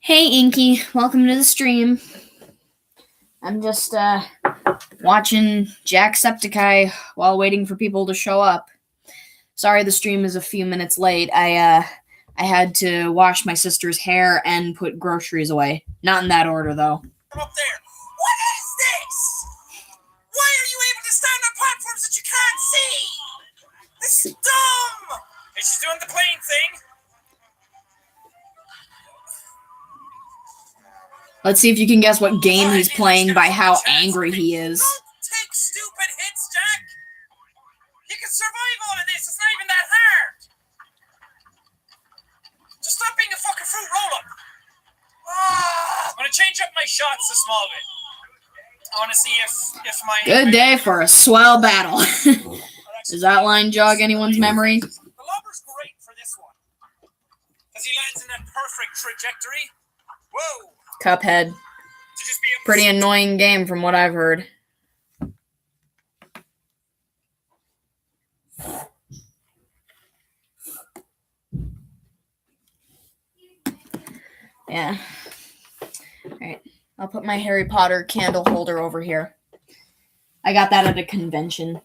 Hey Inky, welcome to the stream. I'm just watching Jacksepticeye while waiting for people to show up. Sorry the stream is a few minutes late. I had to wash my sister's hair and put groceries away. Not in that order though. Up there. What is this? Why are you able to stand on platforms that you can't see? This is dumb. Hey, she's doing the plane thing. Let's see if you can guess what game he's playing by how angry he is. Don't take stupid hits, Jack. You can survive all of this. It's not even that hard. Just stop being a fucking fruit roll-up. I'm gonna change up my shots a small bit. I want to see if my... Good day for a swell battle. Does that line jog anyone's memory? The lobber's great for this one. Because he lands in that perfect trajectory. Whoa. Cuphead. Pretty annoying game from what I've heard. Yeah. Alright. I'll put my Harry Potter candle holder over here. I got that at a convention.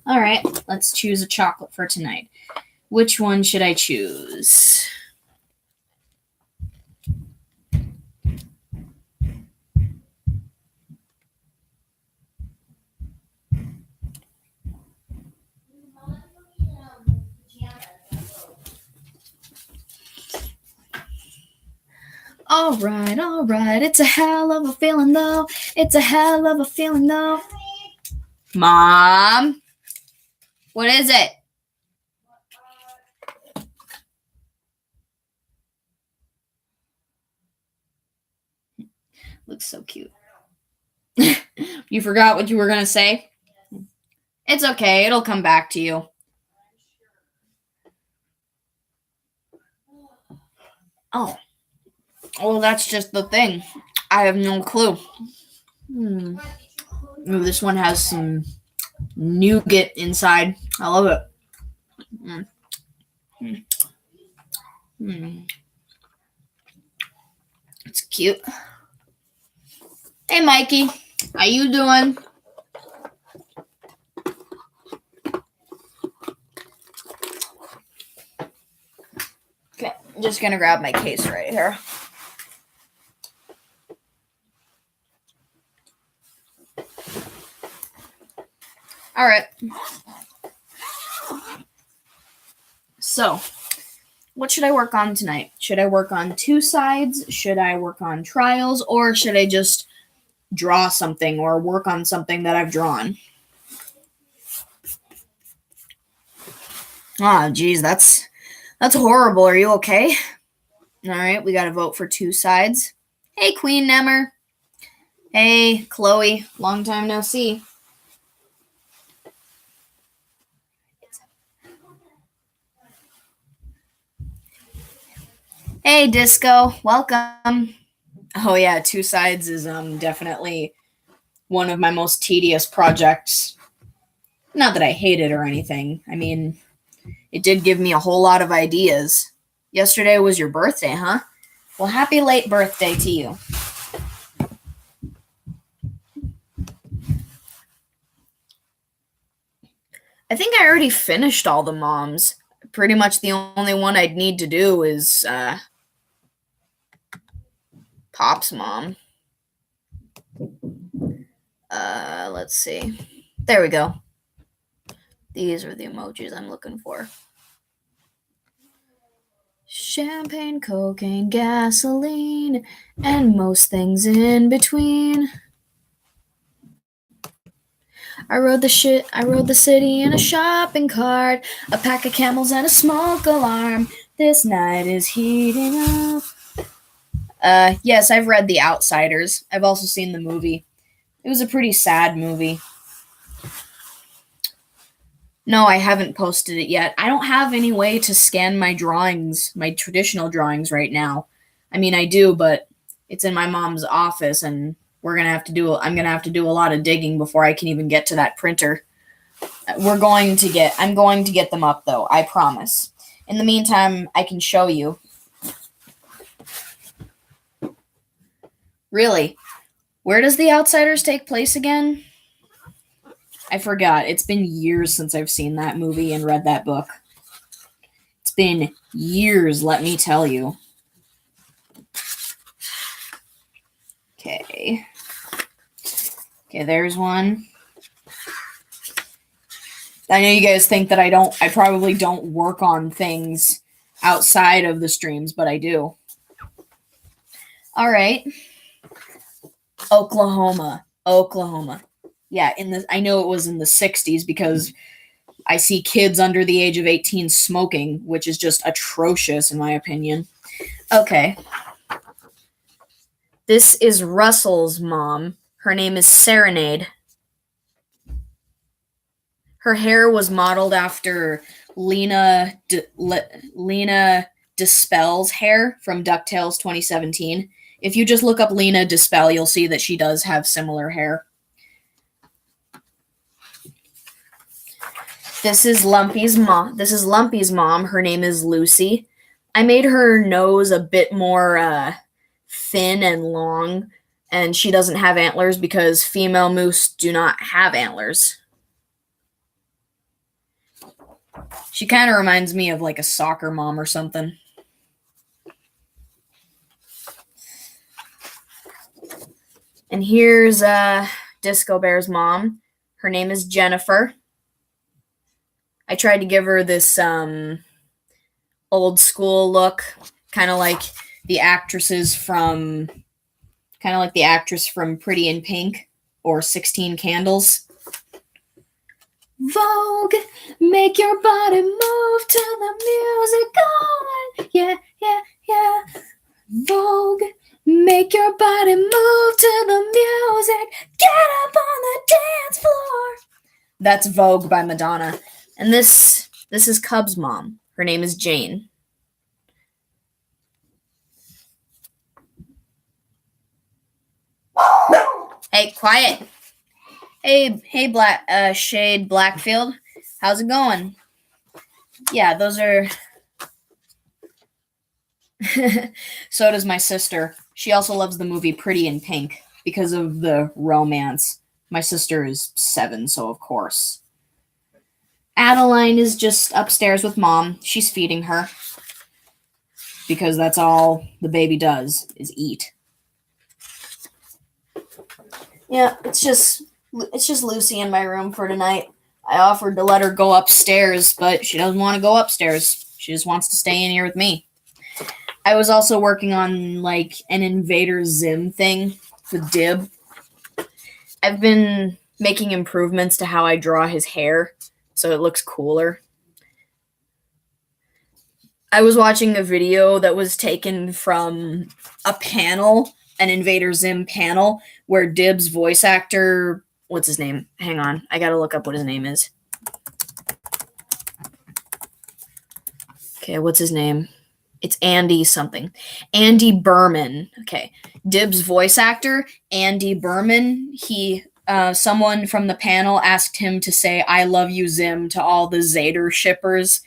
Alright. Let's choose a chocolate for tonight. Which one should I choose? Alright. It's a hell of a feeling though. Mom? What is it? Looks so cute. You forgot what you were going to say? It's okay. It'll come back to you. Oh. Well, that's just the thing. I have no clue. Ooh, this one has some nougat inside. I love it. It's cute. Hey, Mikey. How you doing? Okay, I'm just going to grab my case right here. All right. So, what should I work on tonight? Should I work on two sides? Should I work on trials? Or should I just draw something or work on something that I've drawn? Ah, geez, that's horrible. Are you okay? All right, we got to vote for two sides. Hey, Queen Nemmer. Hey, Chloe. Long time no see. Hey, Disco. Welcome. Oh, yeah, two sides is definitely one of my most tedious projects. Not that I hate it or anything. I mean, it did give me a whole lot of ideas. Yesterday was your birthday, huh? Well, happy late birthday to you. I think I already finished all the moms. Pretty much the only one I'd need to do is Pop's mom. Let's see. There we go. These are the emojis I'm looking for. Champagne, cocaine, gasoline, and most things in between. I rode the city in a shopping cart, a pack of camels and a smoke alarm. This night is heating up. Yes, I've read The Outsiders. I've also seen the movie. It was a pretty sad movie. No, I haven't posted it yet. I don't have any way to scan my drawings, my traditional drawings right now. I mean, I do, but it's in my mom's office, and I'm gonna have to do a lot of digging before I can even get to that printer. I'm going to get them up though, I promise. In the meantime, I can show you. Really? Where does The Outsiders take place again? I forgot. It's been years since I've seen that movie and read that book. It's been years, let me tell you. Okay. Okay, there's one. I know you guys think that I probably don't work on things outside of the streams, but I do. All right. Oklahoma. Yeah, I know it was in the 60s because I see kids under the age of 18 smoking, which is just atrocious in my opinion. Okay. This is Russell's mom. Her name is Serenade. Her hair was modeled after Lena Dispel's hair from DuckTales 2017. If you just look up Lena Dispel, you'll see that she does have similar hair. This is Lumpy's mom. Her name is Lucy. I made her nose a bit more thin and long, and she doesn't have antlers because female moose do not have antlers. She kind of reminds me of like a soccer mom or something. And here's Disco Bear's mom. Her name is Jennifer. I tried to give her this old school look, kind of like the actress from Pretty in Pink or 16 Candles. Vogue, make your body move to the music on. Yeah, yeah, yeah. Vogue, make your body move to the music. Get up on the dance floor. That's Vogue by Madonna. And this is Cub's mom. Her name is Jane. Hey, quiet. Hey, Shade Blackfield. How's it going? Yeah, those are... So does my sister. She also loves the movie Pretty in Pink because of the romance. My sister is 7, so of course. Adeline is just upstairs with Mom. She's feeding her. Because that's all the baby does, is eat. Yeah, it's just Lucy in my room for tonight. I offered to let her go upstairs, but she doesn't want to go upstairs. She just wants to stay in here with me. I was also working on, like, an Invader Zim thing with Dib. I've been making improvements to how I draw his hair, so it looks cooler. I was watching a video that was taken from a panel, an Invader Zim panel, where Dib's voice actor... What's his name? Hang on. I gotta look up what his name is. Okay, what's his name? It's Andy something. Andy Berman. Okay. Dib's voice actor, Andy Berman, someone from the panel asked him to say, "I love you, Zim," to all the Zader shippers.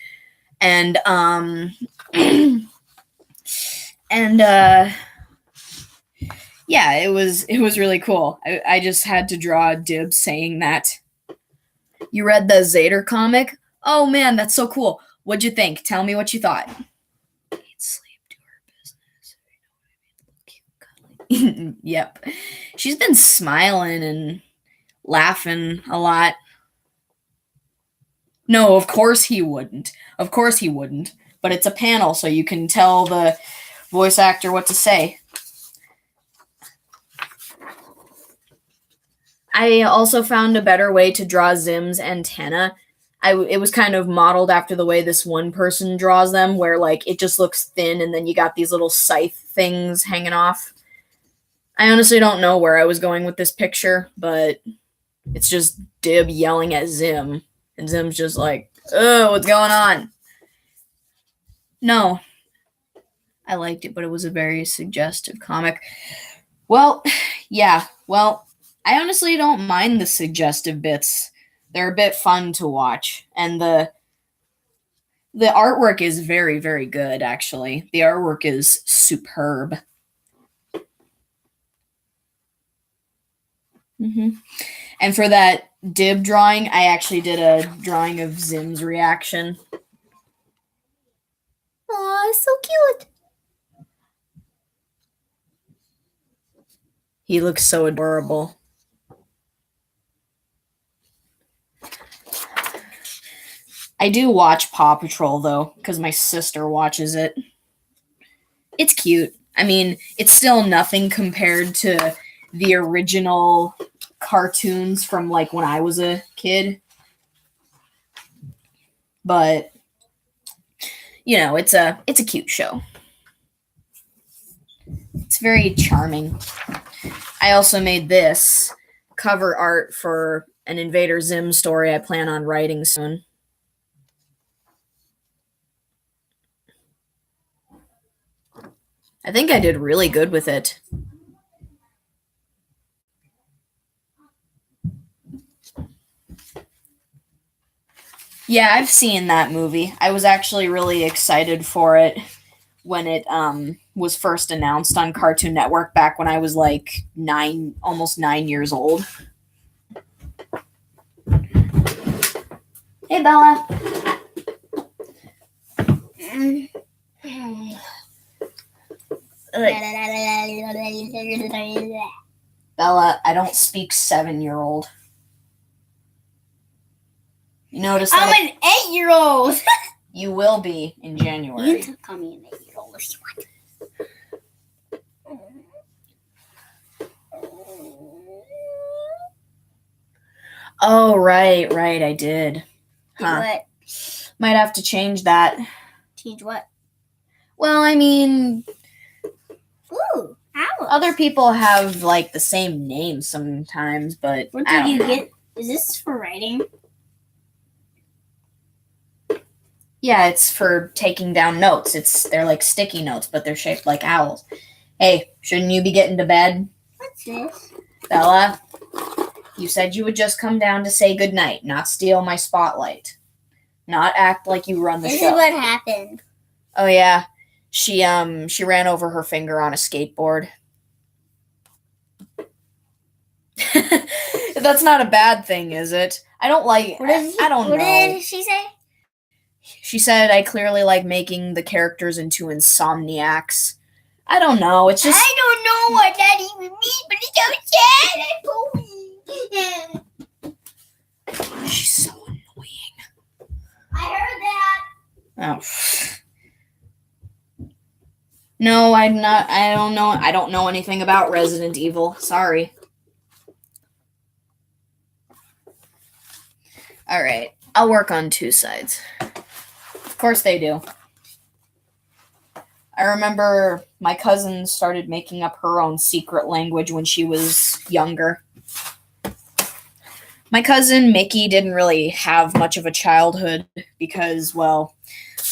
And, yeah, it was really cool. I just had to draw Dib saying that. You read the Zader comic? Oh man, that's so cool. What'd you think? Tell me what you thought. Eat, sleep, do her business. Yep. She's been smiling and laughing a lot. No, of course he wouldn't. Of course he wouldn't. But it's a panel, so you can tell the voice actor what to say. I also found a better way to draw Zim's antenna. It was kind of modeled after the way this one person draws them, where like it just looks thin and then you got these little scythe things hanging off. I honestly don't know where I was going with this picture, but it's just Dib yelling at Zim, and Zim's just like, "Oh, what's going on?" No. I liked it, but it was a very suggestive comic. Well, yeah, well, I honestly don't mind the suggestive bits. They're a bit fun to watch. And the The artwork is very, very good, actually. The artwork is superb. And for that Dib drawing, I actually did a drawing of Zim's reaction. Aw, so cute. He looks so adorable. I do watch Paw Patrol, though, because my sister watches it. It's cute. I mean, it's still nothing compared to the original cartoons from, like, when I was a kid. But, you know, it's a cute show. It's very charming. I also made this cover art for an Invader Zim story I plan on writing soon. I think I did really good with it. Yeah, I've seen that movie. I was actually really excited for it when it was first announced on Cartoon Network back when I was like almost 9 years old. Hey, Bella. Bella, I don't speak 7-year-old. You notice that? I'm an 8-year-old. You will be in January. You can call me an 8-year-old if you want. Oh, right, I did. Huh. What? Might have to change that. Change what? Well, I mean, Ooh, owls. other people have like the same name sometimes, but What I did don't you know. get? Is this for writing? Yeah, it's for taking down notes. They're like sticky notes, but they're shaped like owls. Hey, shouldn't you be getting to bed? What's this? Bella, you said you would just come down to say goodnight, not steal my spotlight. Not act like you run the This show. is what happened. Oh yeah. She ran over her finger on a skateboard. That's not a bad thing, is it? I don't like I don't What know. did she say? She said I clearly like making the characters into insomniacs. I don't know. It's just I don't know what that even means, but it's so sad. she's so annoying. I heard that. Oh. No, I'm not. I don't know. I don't know anything about Resident Evil. Sorry. All right. I'll work on two sides. Of course they do. I remember my cousin started making up her own secret language when she was younger. My cousin Mickey didn't really have much of a childhood because, well,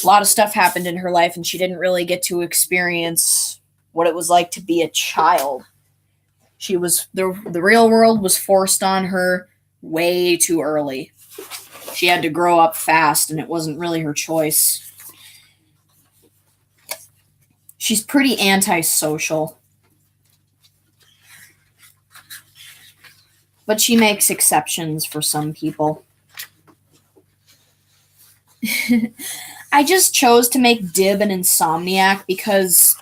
a lot of stuff happened in her life and she didn't really get to experience what it was like to be a child. She was the real world was forced on her way too early. She had to grow up fast and it wasn't really her choice. She's pretty antisocial. But she makes exceptions for some people. I just chose to make Dib an insomniac because,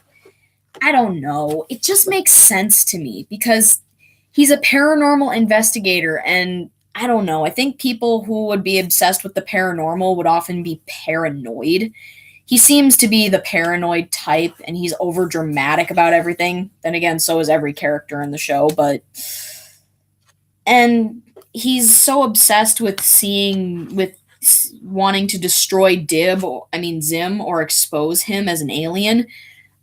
I don't know, it just makes sense to me because he's a paranormal investigator and I don't know, I think people who would be obsessed with the paranormal would often be paranoid. He seems to be the paranoid type and he's over dramatic about everything. Then again, so is every character in the show, and he's so obsessed with wanting to destroy Zim or expose him as an alien.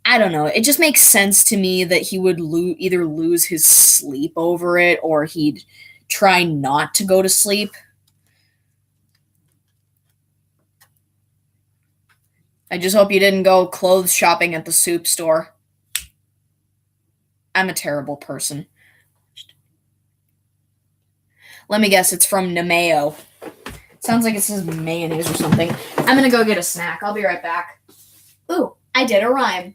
I don't know. It just makes sense to me that he would either lose his sleep over it or he'd try not to go to sleep. I just hope you didn't go clothes shopping at the soup store. I'm a terrible person. Let me guess, it's from Nemeo. Sounds like it says mayonnaise or something. I'm gonna go get a snack. I'll be right back. Ooh, I did a rhyme.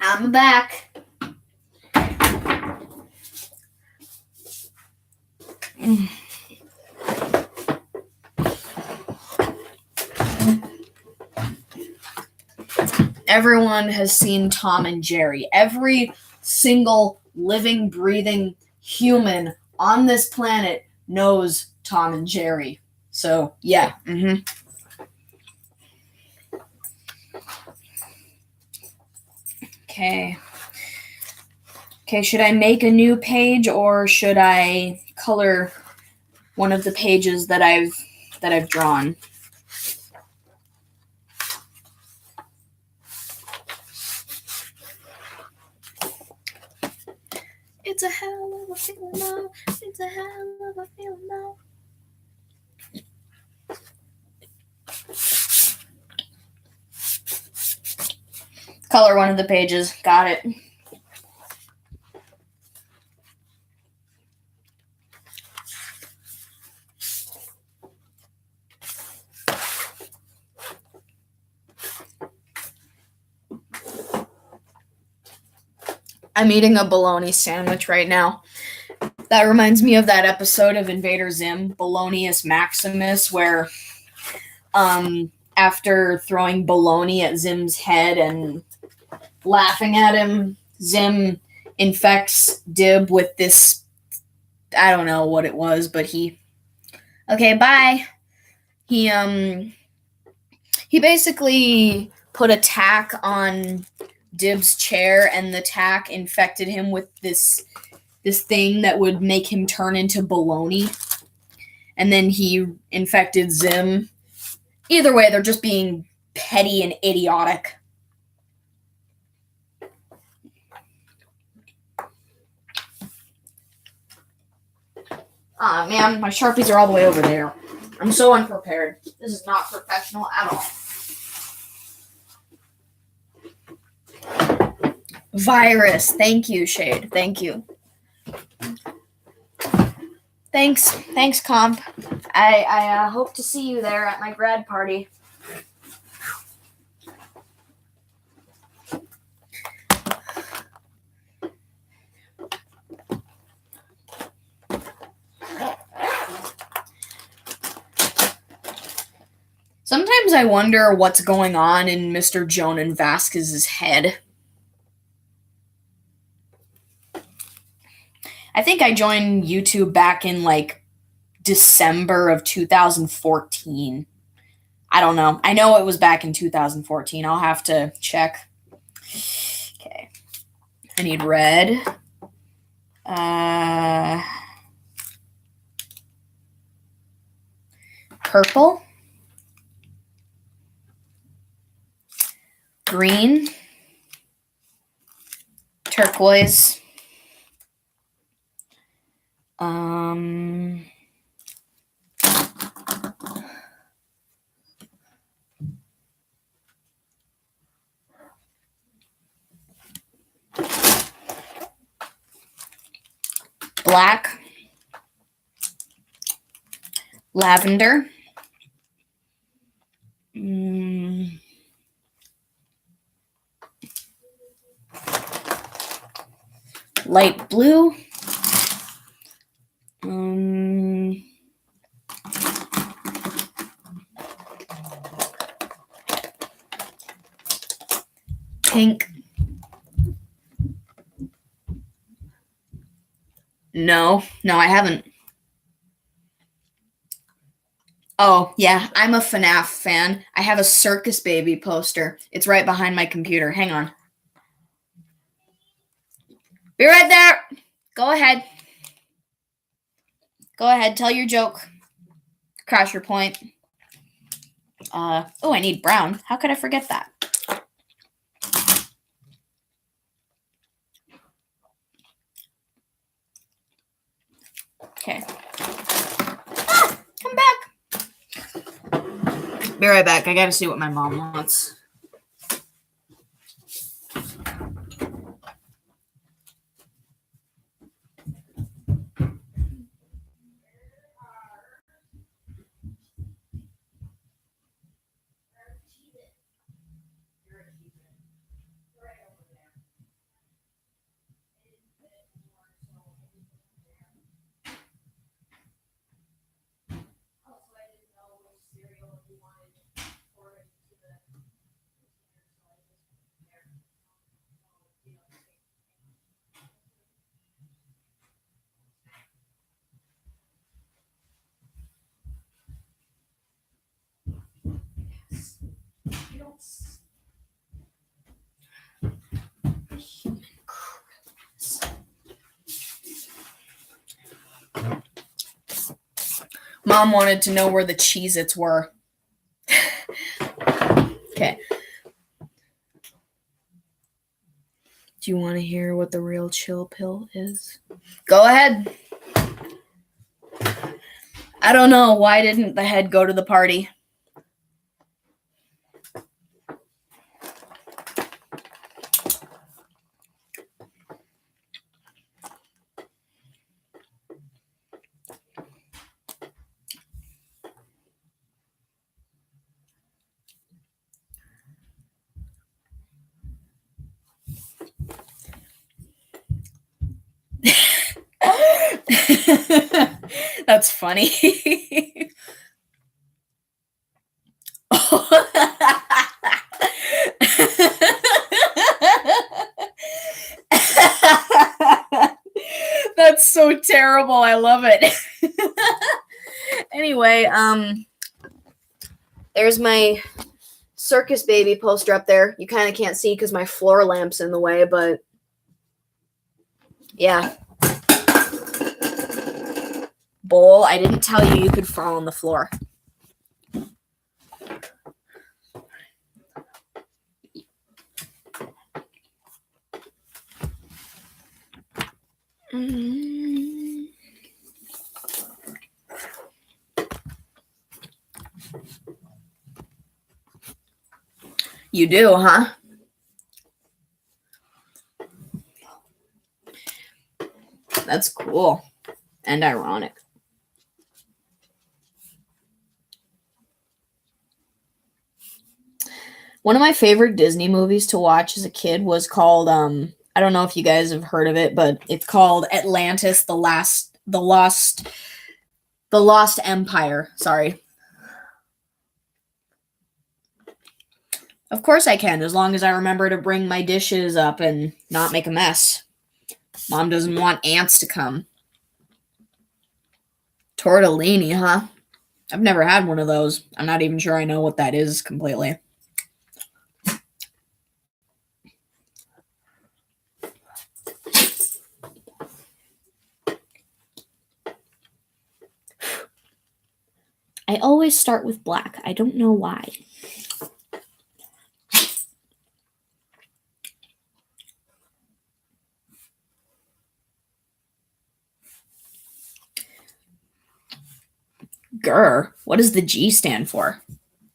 I'm back. Everyone has seen Tom and Jerry. Every single living, breathing human on this planet knows Tom and Jerry. So, yeah. Okay. Okay, should I make a new page or should I color one of the pages that I've drawn? It's a hell of a feeling now. It's a hell of a feeling now. Color one of the pages. Got it. I'm eating a bologna sandwich right now. That reminds me of that episode of Invader Zim, Bolognius Maximus, where after throwing bologna at Zim's head and laughing at him, Zim infects Dib with this, I don't know what it was, but okay, bye. He basically put a tack on Dib's chair, and the tack infected him with this thing that would make him turn into bologna. And then he infected Zim. Either way, they're just being petty and idiotic. Ah, man, my Sharpies are all the way over there. I'm so unprepared. This is not professional at all. Virus. Thank you, Shade. Thank you. Thanks, Comp. I hope to see you there at my grad party. Sometimes I wonder what's going on in Mr. Jonan Vasquez's head. I think I joined YouTube back in like December of 2014. I don't know. I know it was back in 2014. I'll have to check. Okay. I need red. Purple. green, turquoise, black, lavender, light blue, pink. No, I haven't. Oh, yeah, I'm a FNAF fan. I have a Circus Baby poster. It's right behind my computer. Hang on. Be right there. Go ahead. Go ahead. Tell your joke. Crash your point. Oh, I need brown. How could I forget that? Okay. Come back. Be right back. I gotta see what my mom wants. Mom wanted to know where the Cheez-Its were. Okay. Do you want to hear what the real chill pill is? Go ahead. I don't know. Why didn't the head go to the party? That's funny. That's so terrible. I love it. Anyway, there's my Circus Baby poster up there. You kind of can't see because my floor lamp's in the way, but yeah. Bowl, I didn't tell you could fall on the floor. You do, huh? That's cool and ironic. One of my favorite Disney movies to watch as a kid was called I don't know if you guys have heard of it, but it's called Atlantis: The Lost Empire. Sorry. Of course I can, as long as I remember to bring my dishes up and not make a mess. Mom doesn't want ants to come. Tortellini, huh? I've never had one of those. I'm not even sure I know what that is completely. I always start with black. I don't know why. Grr. What does the G stand for?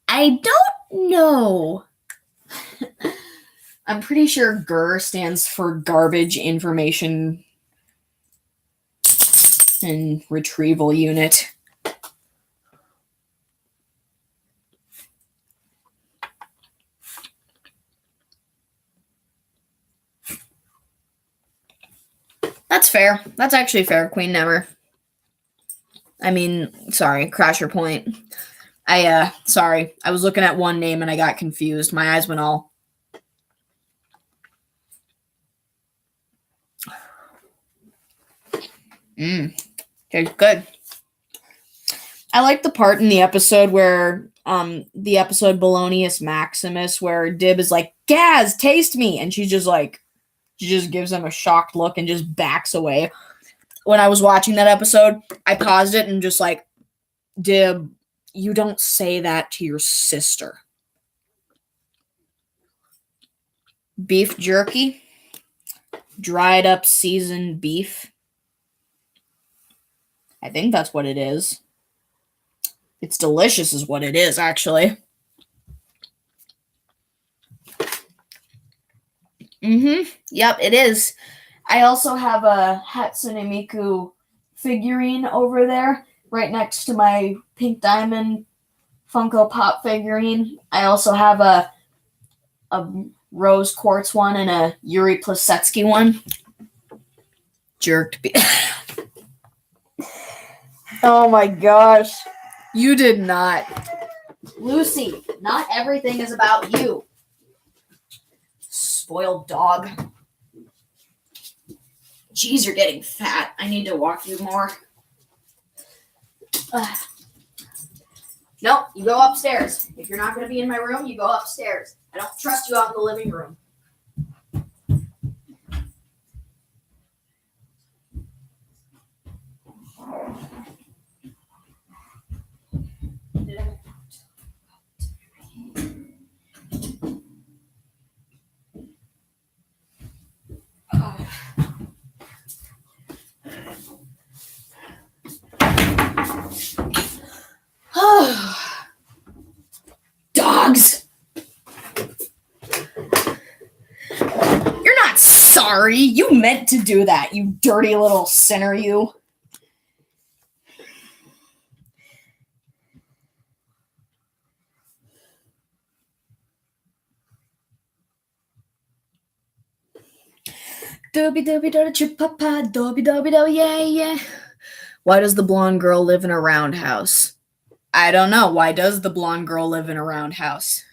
I don't know. I'm pretty sure GIR stands for Garbage Information and Retrieval Unit. That's fair. That's actually fair, Queen Never. I mean, sorry, Crasher Point. Sorry. I was looking at one name and I got confused. My eyes went all. Okay, good. I like the part in the episode where, the episode Balonius Maximus, where Dib is like, Gaz, taste me! And she just gives him a shocked look and just backs away. When I was watching that episode, I paused it and just like, Dib, you don't say that to your sister. Beef jerky. Dried up seasoned beef. I think that's what it is. It's delicious is what it is, actually. Yep, it is. I also have a Hatsune Miku figurine over there, right next to my Pink Diamond Funko Pop figurine. I also have a Rose Quartz one and a Yuri Plisetsky one. Jerked. Oh my gosh. You did not. Lucy, not everything is about you. Spoiled dog. Jeez, you're getting fat. I need to walk you more. Nope, you go upstairs. If you're not going to be in my room, you go upstairs. I don't trust you out in the living room. Dogs. You're not sorry. You meant to do that, you dirty little sinner, you. Doobie doobie doobie chip papa, doobie doobie do, yeah, yeah. Why does the blonde girl live in a roundhouse? I don't know. Why does the blonde girl live in a roundhouse?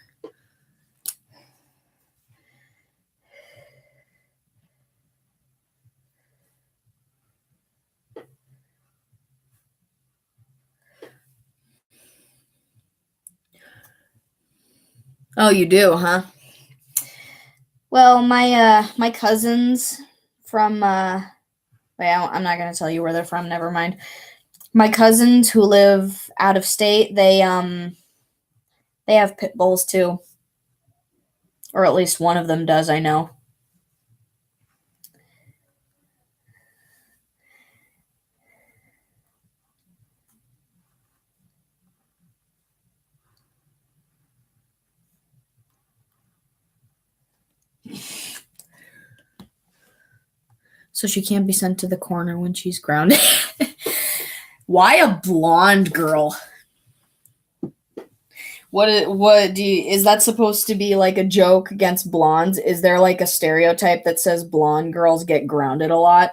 Oh, you do, huh? Well, my cousins from I'm not gonna tell you where they're from. Never mind. My cousins who live out of state, they have pit bulls too, or at least one of them does. I know. So she can't be sent to the corner when she's grounded. Why a blonde girl? Is that supposed to be like a joke against blondes? Is there like a stereotype that says blonde girls get grounded a lot?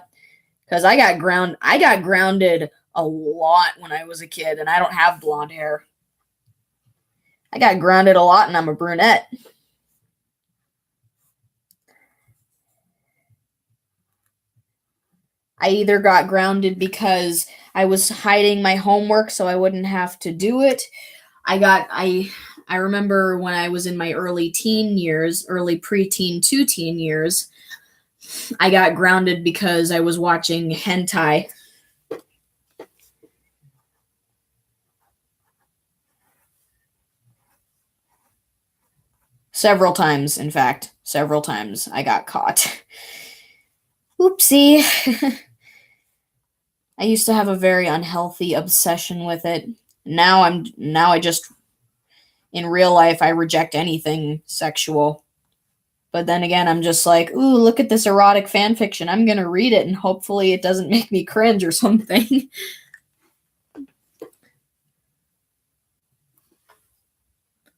Because I got grounded a lot when I was a kid, and I don't have blonde hair. I got grounded a lot, and I'm a brunette. I either got grounded because I was hiding my homework so I wouldn't have to do it. I remember when I was in my early teen years, early preteen to teen years, I got grounded because I was watching hentai. Several times, in fact. Several times I got caught. Oopsie. I used to have a very unhealthy obsession with it. Now I just, in real life, I reject anything sexual. But then again, I'm just like, ooh, look at this erotic fan fiction. I'm gonna read it and hopefully it doesn't make me cringe or something.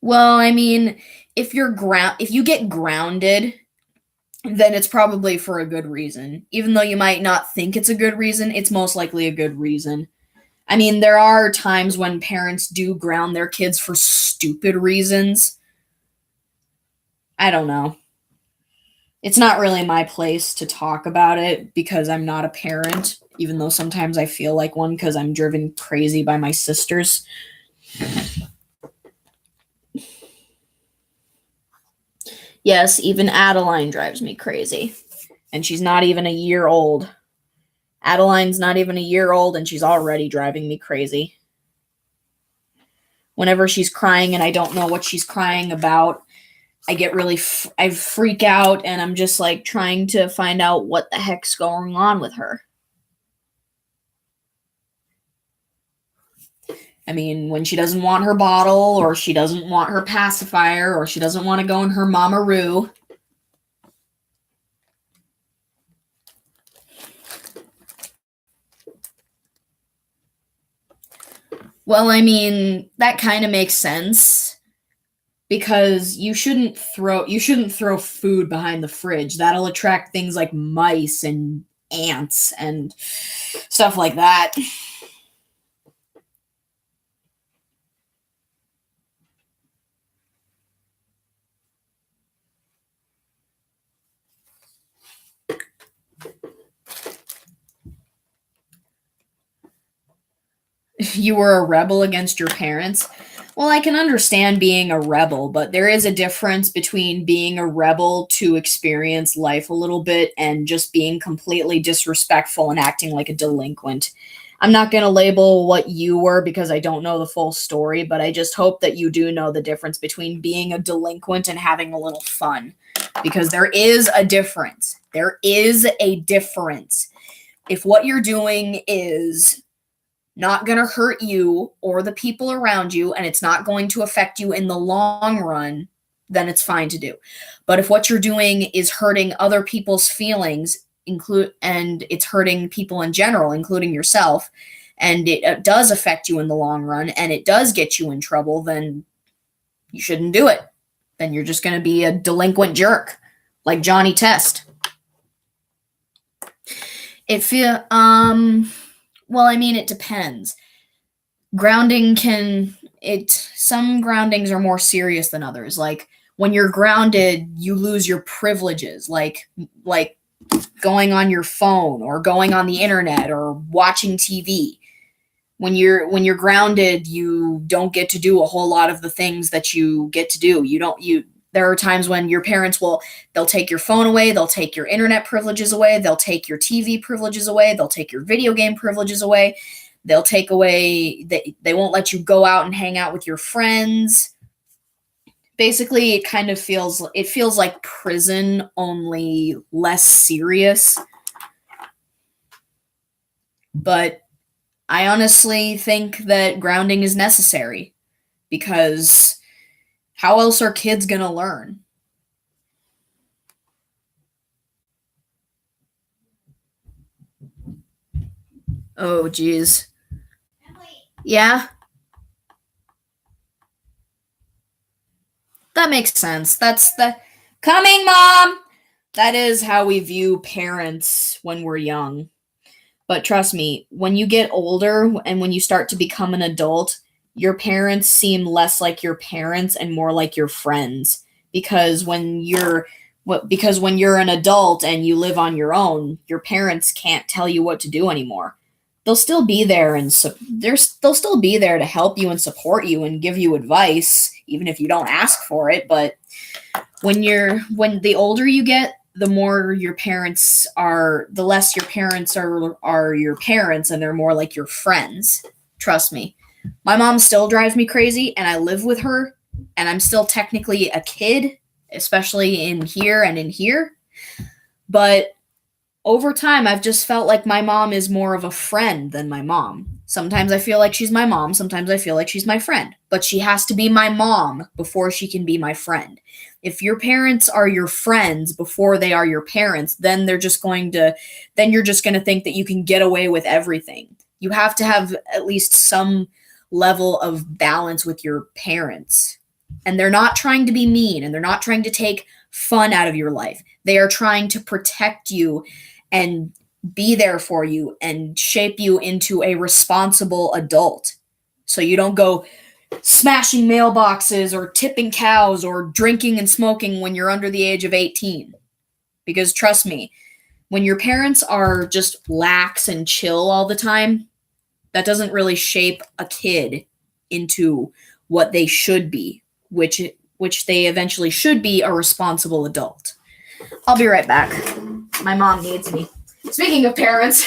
Well, I mean, if you get grounded, then it's probably for a good reason. Even though you might not think it's a good reason, it's most likely a good reason. I mean, there are times when parents do ground their kids for stupid reasons. I don't know. It's not really my place to talk about it because I'm not a parent, even though sometimes I feel like one because I'm driven crazy by my sisters. Yes, even Adeline drives me crazy. And she's not even a year old. Adeline's not even a year old and she's already driving me crazy. Whenever she's crying and I don't know what she's crying about, I get really, I freak out and I'm just like trying to find out what the heck's going on with her. I mean, when she doesn't want her bottle or she doesn't want her pacifier or she doesn't want to go in her mama-roo. Well, I mean, that kind of makes sense because you shouldn't throw food behind the fridge. That'll attract things like mice and ants and stuff like that. You were a rebel against your parents. Well, I can understand being a rebel, but there is a difference between being a rebel to experience life a little bit and just being completely disrespectful and acting like a delinquent. I'm not going to label what you were because I don't know the full story, but I just hope that you do know the difference between being a delinquent and having a little fun. Because there is a difference. There is a difference. If what you're doing is not going to hurt you or the people around you, and it's not going to affect you in the long run, then it's fine to do. But if what you're doing is hurting other people's feelings, and it's hurting people in general, including yourself, and it does affect you in the long run, and it does get you in trouble, then you shouldn't do it. Then you're just going to be a delinquent jerk, like Johnny Test. Well, I mean, it depends. Some groundings are more serious than others. Like, when you're grounded, you lose your privileges, like going on your phone or going on the internet or watching TV. When you're grounded, you don't get to do a whole lot of the things that you get to do. There are times when your parents they'll take your phone away, they'll take your internet privileges away, they'll take your TV privileges away, they'll take your video game privileges away, they'll take away, they won't let you go out and hang out with your friends. Basically, it feels like prison, only less serious. But I honestly think that grounding is necessary because how else are kids going to learn? Oh, geez. Yeah? That makes sense. That's the... Coming, Mom! That is how we view parents when we're young. But trust me, when you get older and when you start to become an adult, your parents seem less like your parents and more like your friends. Because when you're an adult and you live on your own, your parents can't tell you what to do anymore. They'll still be there they'll still be there to help you and support you and give you advice, even if you don't ask for it. But when the older you get, the more your parents are, the less your parents are your parents, and they're more like your friends. Trust me. My mom still drives me crazy, and I live with her, and I'm still technically a kid, especially in here and in here. But over time, I've just felt like my mom is more of a friend than my mom. Sometimes I feel like she's my mom. Sometimes I feel like she's my friend. But she has to be my mom before she can be my friend. If your parents are your friends before they are your parents, then you're just going to think that you can get away with everything. You have to have at least some level of balance with your parents. And they're not trying to be mean, and they're not trying to take fun out of your life. They are trying to protect you and be there for you and shape you into a responsible adult. So you don't go smashing mailboxes or tipping cows or drinking and smoking when you're under the age of 18. Because trust me, when your parents are just lax and chill all the time, that doesn't really shape a kid into what they should be, which they eventually should be a responsible adult. I'll be right back. My mom needs me. Speaking of parents,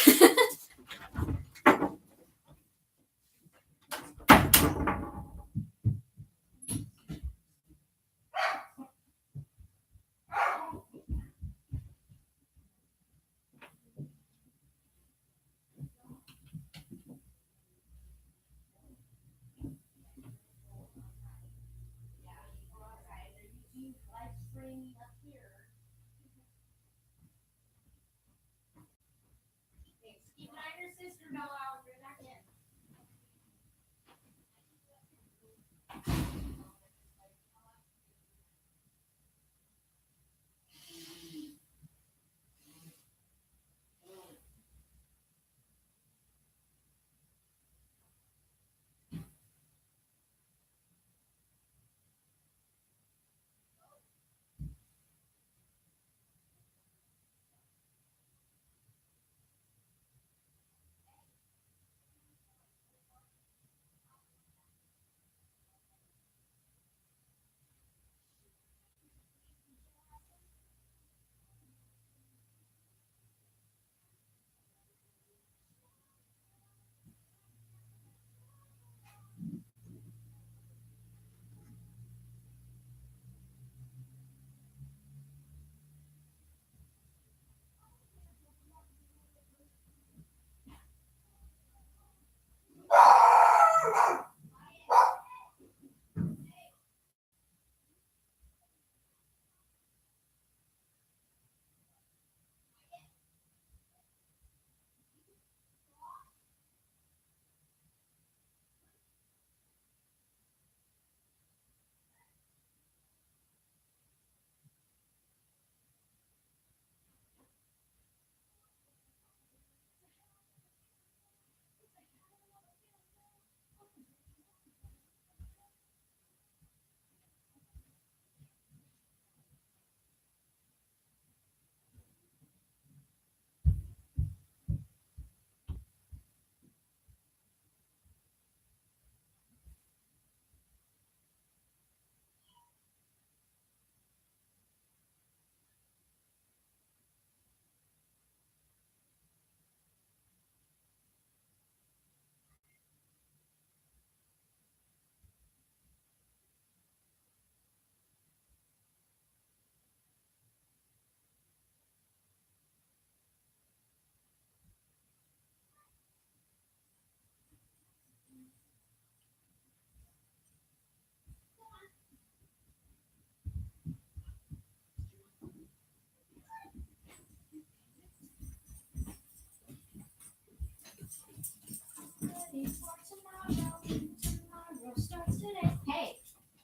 hey,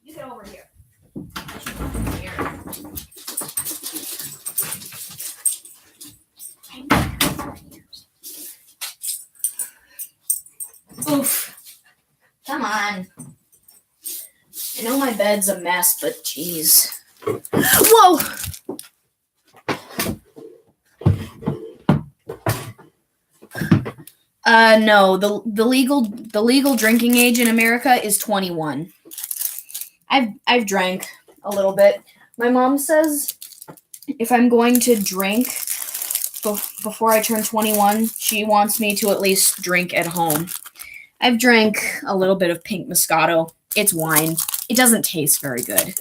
you get over here. Oof. Come on. I know my bed's a mess, but geez. Whoa! No, the legal drinking age in America is 21. I've drank a little bit. My mom says if I'm going to drink before I turn 21, she wants me to at least drink at home. I've drank a little bit of Pink Moscato. It's wine. It doesn't taste very good.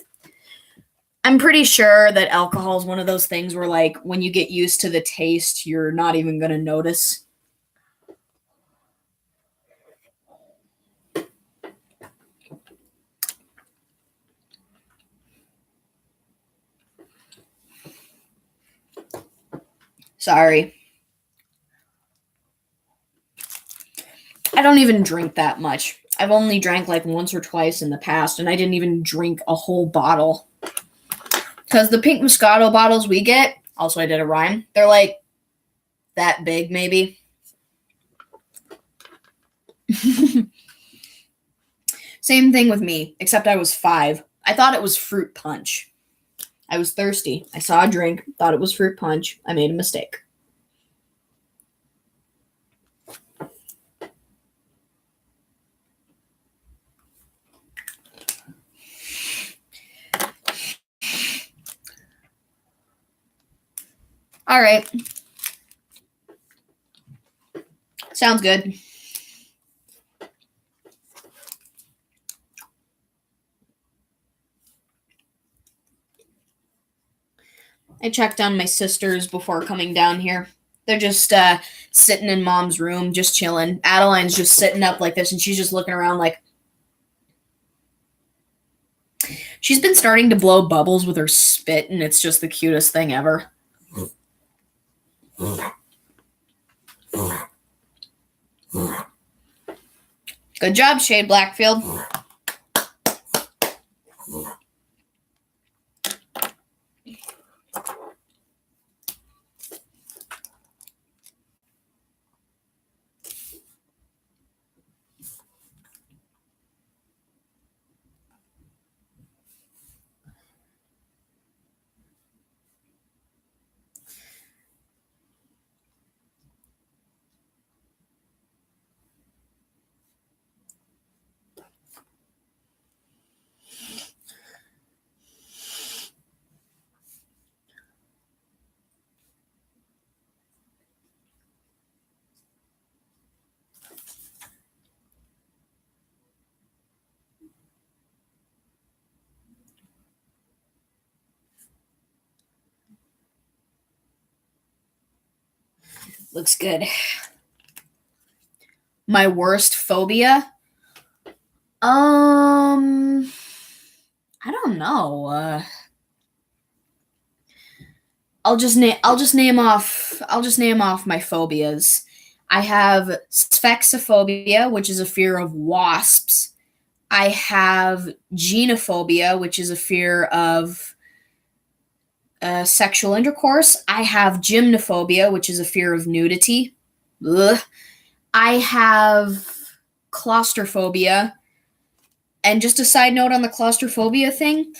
I'm pretty sure that alcohol is one of those things where, like, when you get used to the taste, you're not even going to notice. Sorry. I don't even drink that much. I've only drank like once or twice in the past, and I didn't even drink a whole bottle. Because the pink Moscato bottles we get, also I did a rhyme, they're like that big maybe. Same thing with me, except I was 5. I thought it was fruit punch. I was thirsty. I saw a drink, thought it was fruit punch. I made a mistake. All right. Sounds good. I checked on my sisters before coming down here. They're just sitting in mom's room, just chilling. Adeline's just sitting up like this, and she's just looking around like... She's been starting to blow bubbles with her spit, and it's just the cutest thing ever. Good job, Shade Blackfield. Looks good. My worst phobia? I don't know. I'll just name off my phobias. I have sphexophobia, which is a fear of wasps. I have genophobia, which is a fear of sexual intercourse. I have gymnophobia, which is a fear of nudity. Ugh. I have claustrophobia. And just a side note on the claustrophobia thing,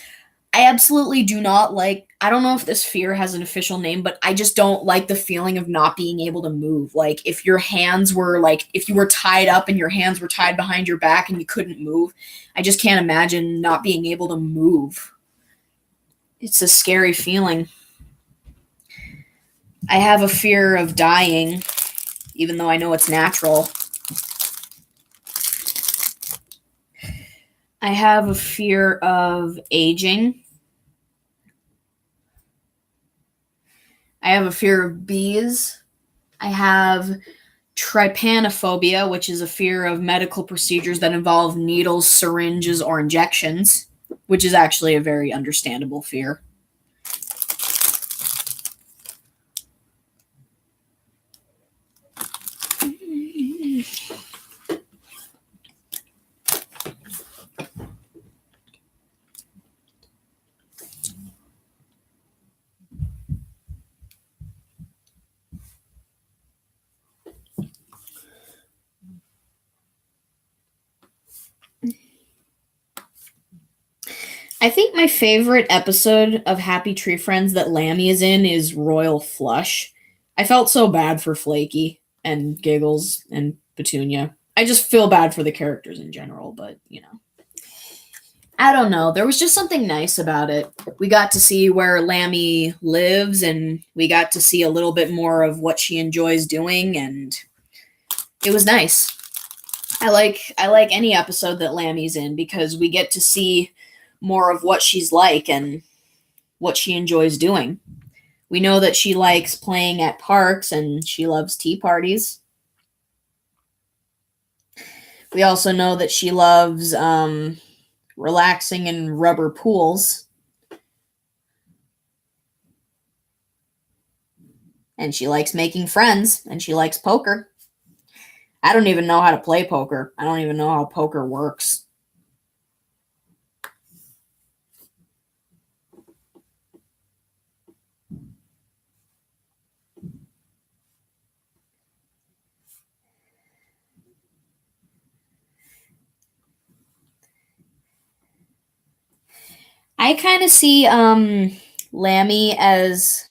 I absolutely do not like, I don't know if this fear has an official name, but I just don't like the feeling of not being able to move. Like if your hands were like, if you were tied up and your hands were tied behind your back and you couldn't move, I just can't imagine not being able to move. It's a scary feeling. I have a fear of dying, even though I know it's natural. I have a fear of aging. I have a fear of bees. I have trypanophobia, which is a fear of medical procedures that involve needles, syringes, or injections, which is actually a very understandable fear. I think my favorite episode of Happy Tree Friends that Lammy is in is Royal Flush. I felt so bad for Flaky and Giggles and Petunia. I just feel bad for the characters in general, but, you know. I don't know. There was just something nice about it. We got to see where Lammy lives, and we got to see a little bit more of what she enjoys doing, and it was nice. I like any episode that Lammy's in because we get to see more of what she's like and what she enjoys doing. We know that she likes playing at parks and she loves tea parties. We also know that she loves relaxing in rubber pools. and she likes making friends, and she likes poker. I don't even know how to play poker. I don't even know how poker works. I kind of see Lammy as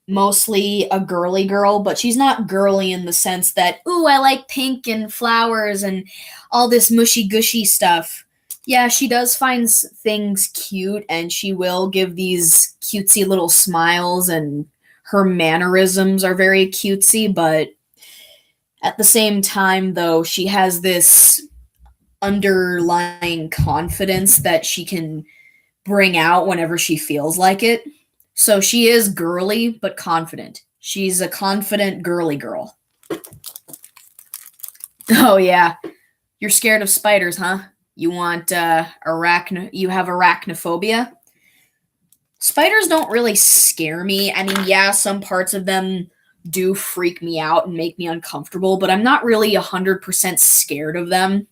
mostly a girly girl, but she's not girly in the sense that, ooh, I like pink and flowers and all this mushy gushy stuff. Yeah, she does find things cute, and she will give these cutesy little smiles, and her mannerisms are very cutesy, but at the same time, though, she has this underlying confidence that she can bring out whenever she feels like it. So she is girly but confident. She's a confident girly girl. Oh yeah, you're scared of spiders, huh? You want you have arachnophobia? Spiders don't really scare me. I mean, yeah, some parts of them do freak me out and make me uncomfortable, but I'm not really 100% scared of them.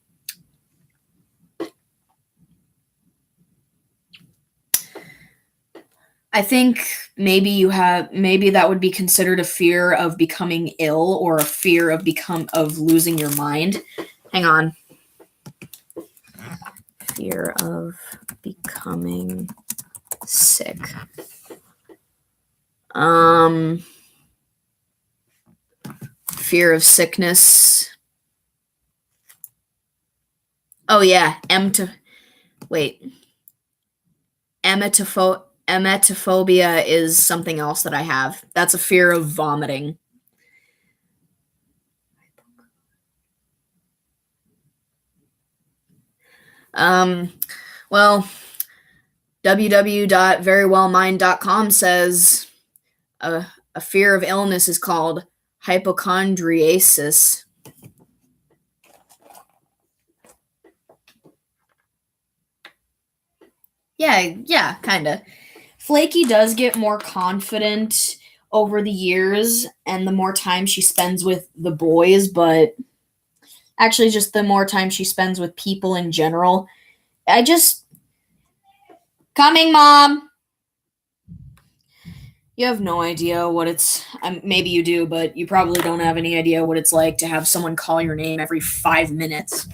I think maybe that would be considered a fear of becoming ill or a fear of losing your mind. Hang on. Fear of becoming sick. Fear of sickness. Oh yeah, emetophobia is something else that I have. That's a fear of vomiting. Well, www.verywellmind.com says a fear of illness is called hypochondriasis. Yeah, kind of. Flaky does get more confident over the years and the more time she spends with the boys, but actually just the more time she spends with people in general. Coming, Mom! You have no idea what it's. Maybe you do, but you probably don't have any idea what it's like to have someone call your name every 5 minutes.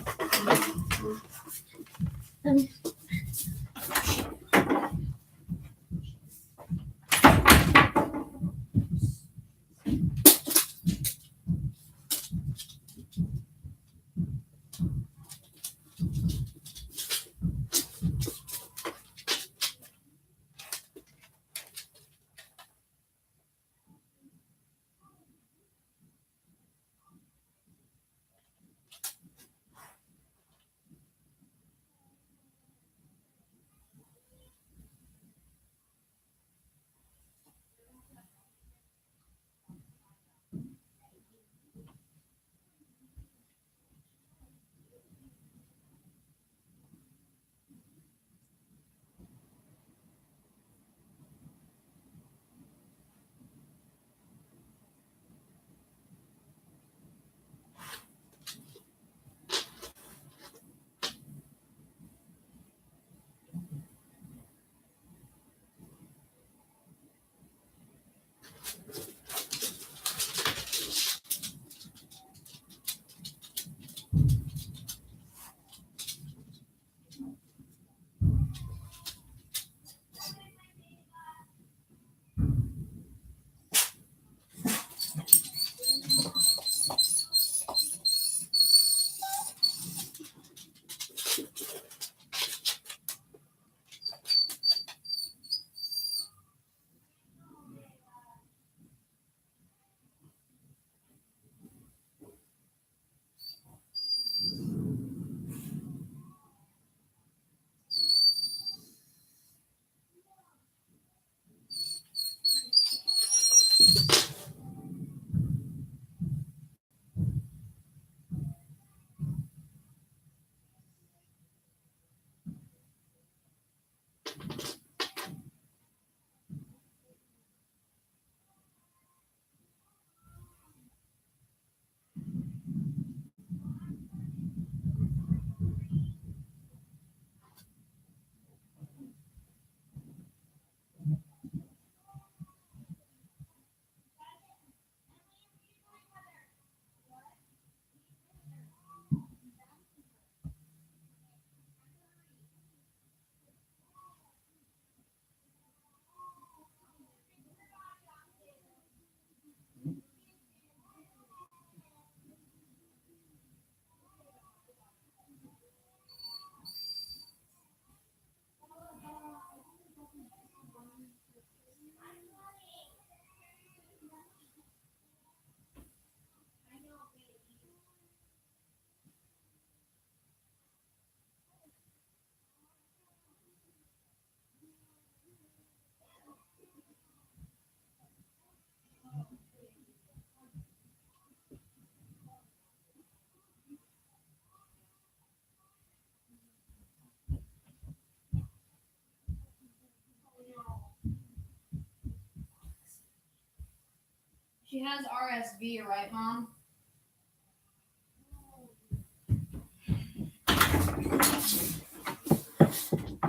He has RSV, right, Mom?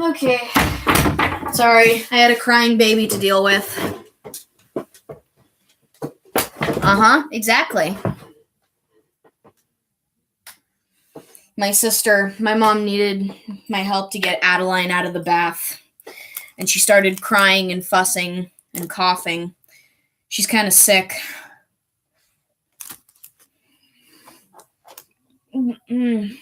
Okay. Sorry, I had a crying baby to deal with. Exactly. My mom needed my help to get Adeline out of the bath. And she started crying and fussing and coughing. She's kind of sick. Mm-mm.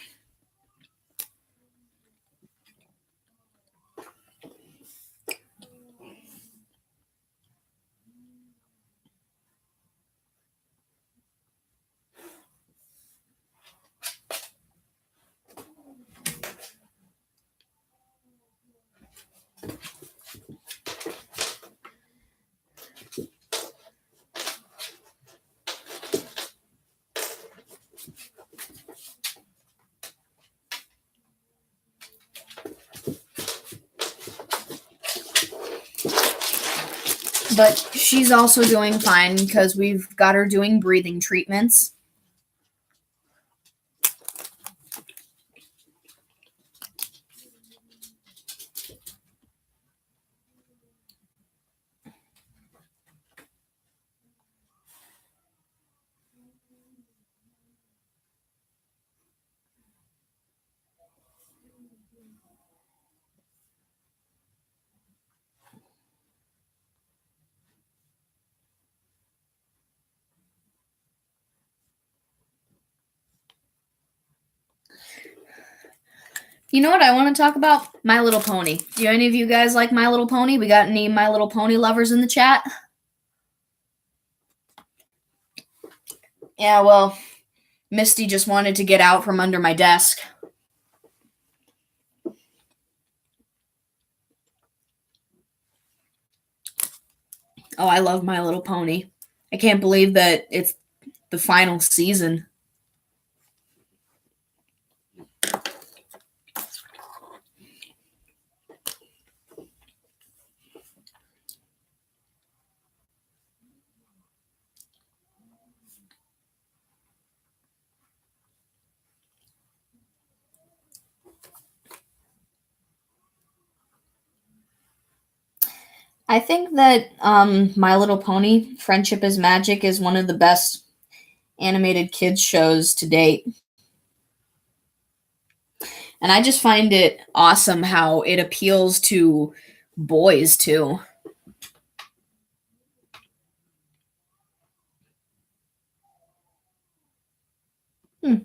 But she's also doing fine because we've got her doing breathing treatments. You know what I want to talk about? My Little Pony. Do any of you guys like My Little Pony? We got any My Little Pony lovers in the chat? Yeah, well, Misty just wanted to get out from under my desk. Oh, I love My Little Pony. I can't believe that it's the final season. I think that My Little Pony, Friendship is Magic, is one of the best animated kids shows to date. And I just find it awesome how it appeals to boys, too. It's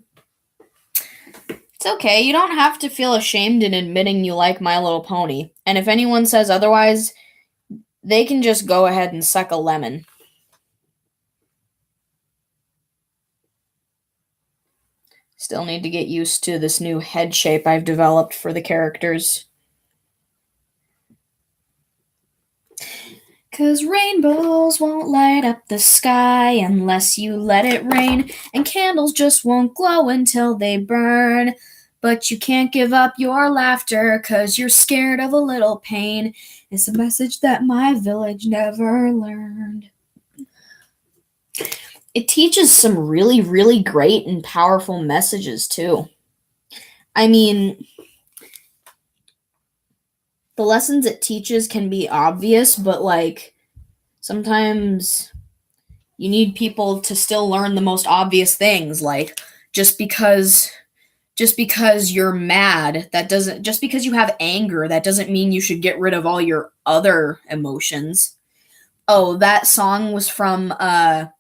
okay. You don't have to feel ashamed in admitting you like My Little Pony. And if anyone says otherwise, they can just go ahead and suck a lemon. Still need to get used to this new head shape I've developed for the characters. 'Cause rainbows won't light up the sky unless you let it rain, and candles just won't glow until they burn. But you can't give up your laughter 'cause you're scared of a little pain. It's a message that my village never learned. It teaches some really, really great and powerful messages, too. I mean, the lessons it teaches can be obvious, but, like, sometimes you need people to still learn the most obvious things. Like, just because you're mad, just because you have anger, that doesn't mean you should get rid of all your other emotions. Oh, that song was from a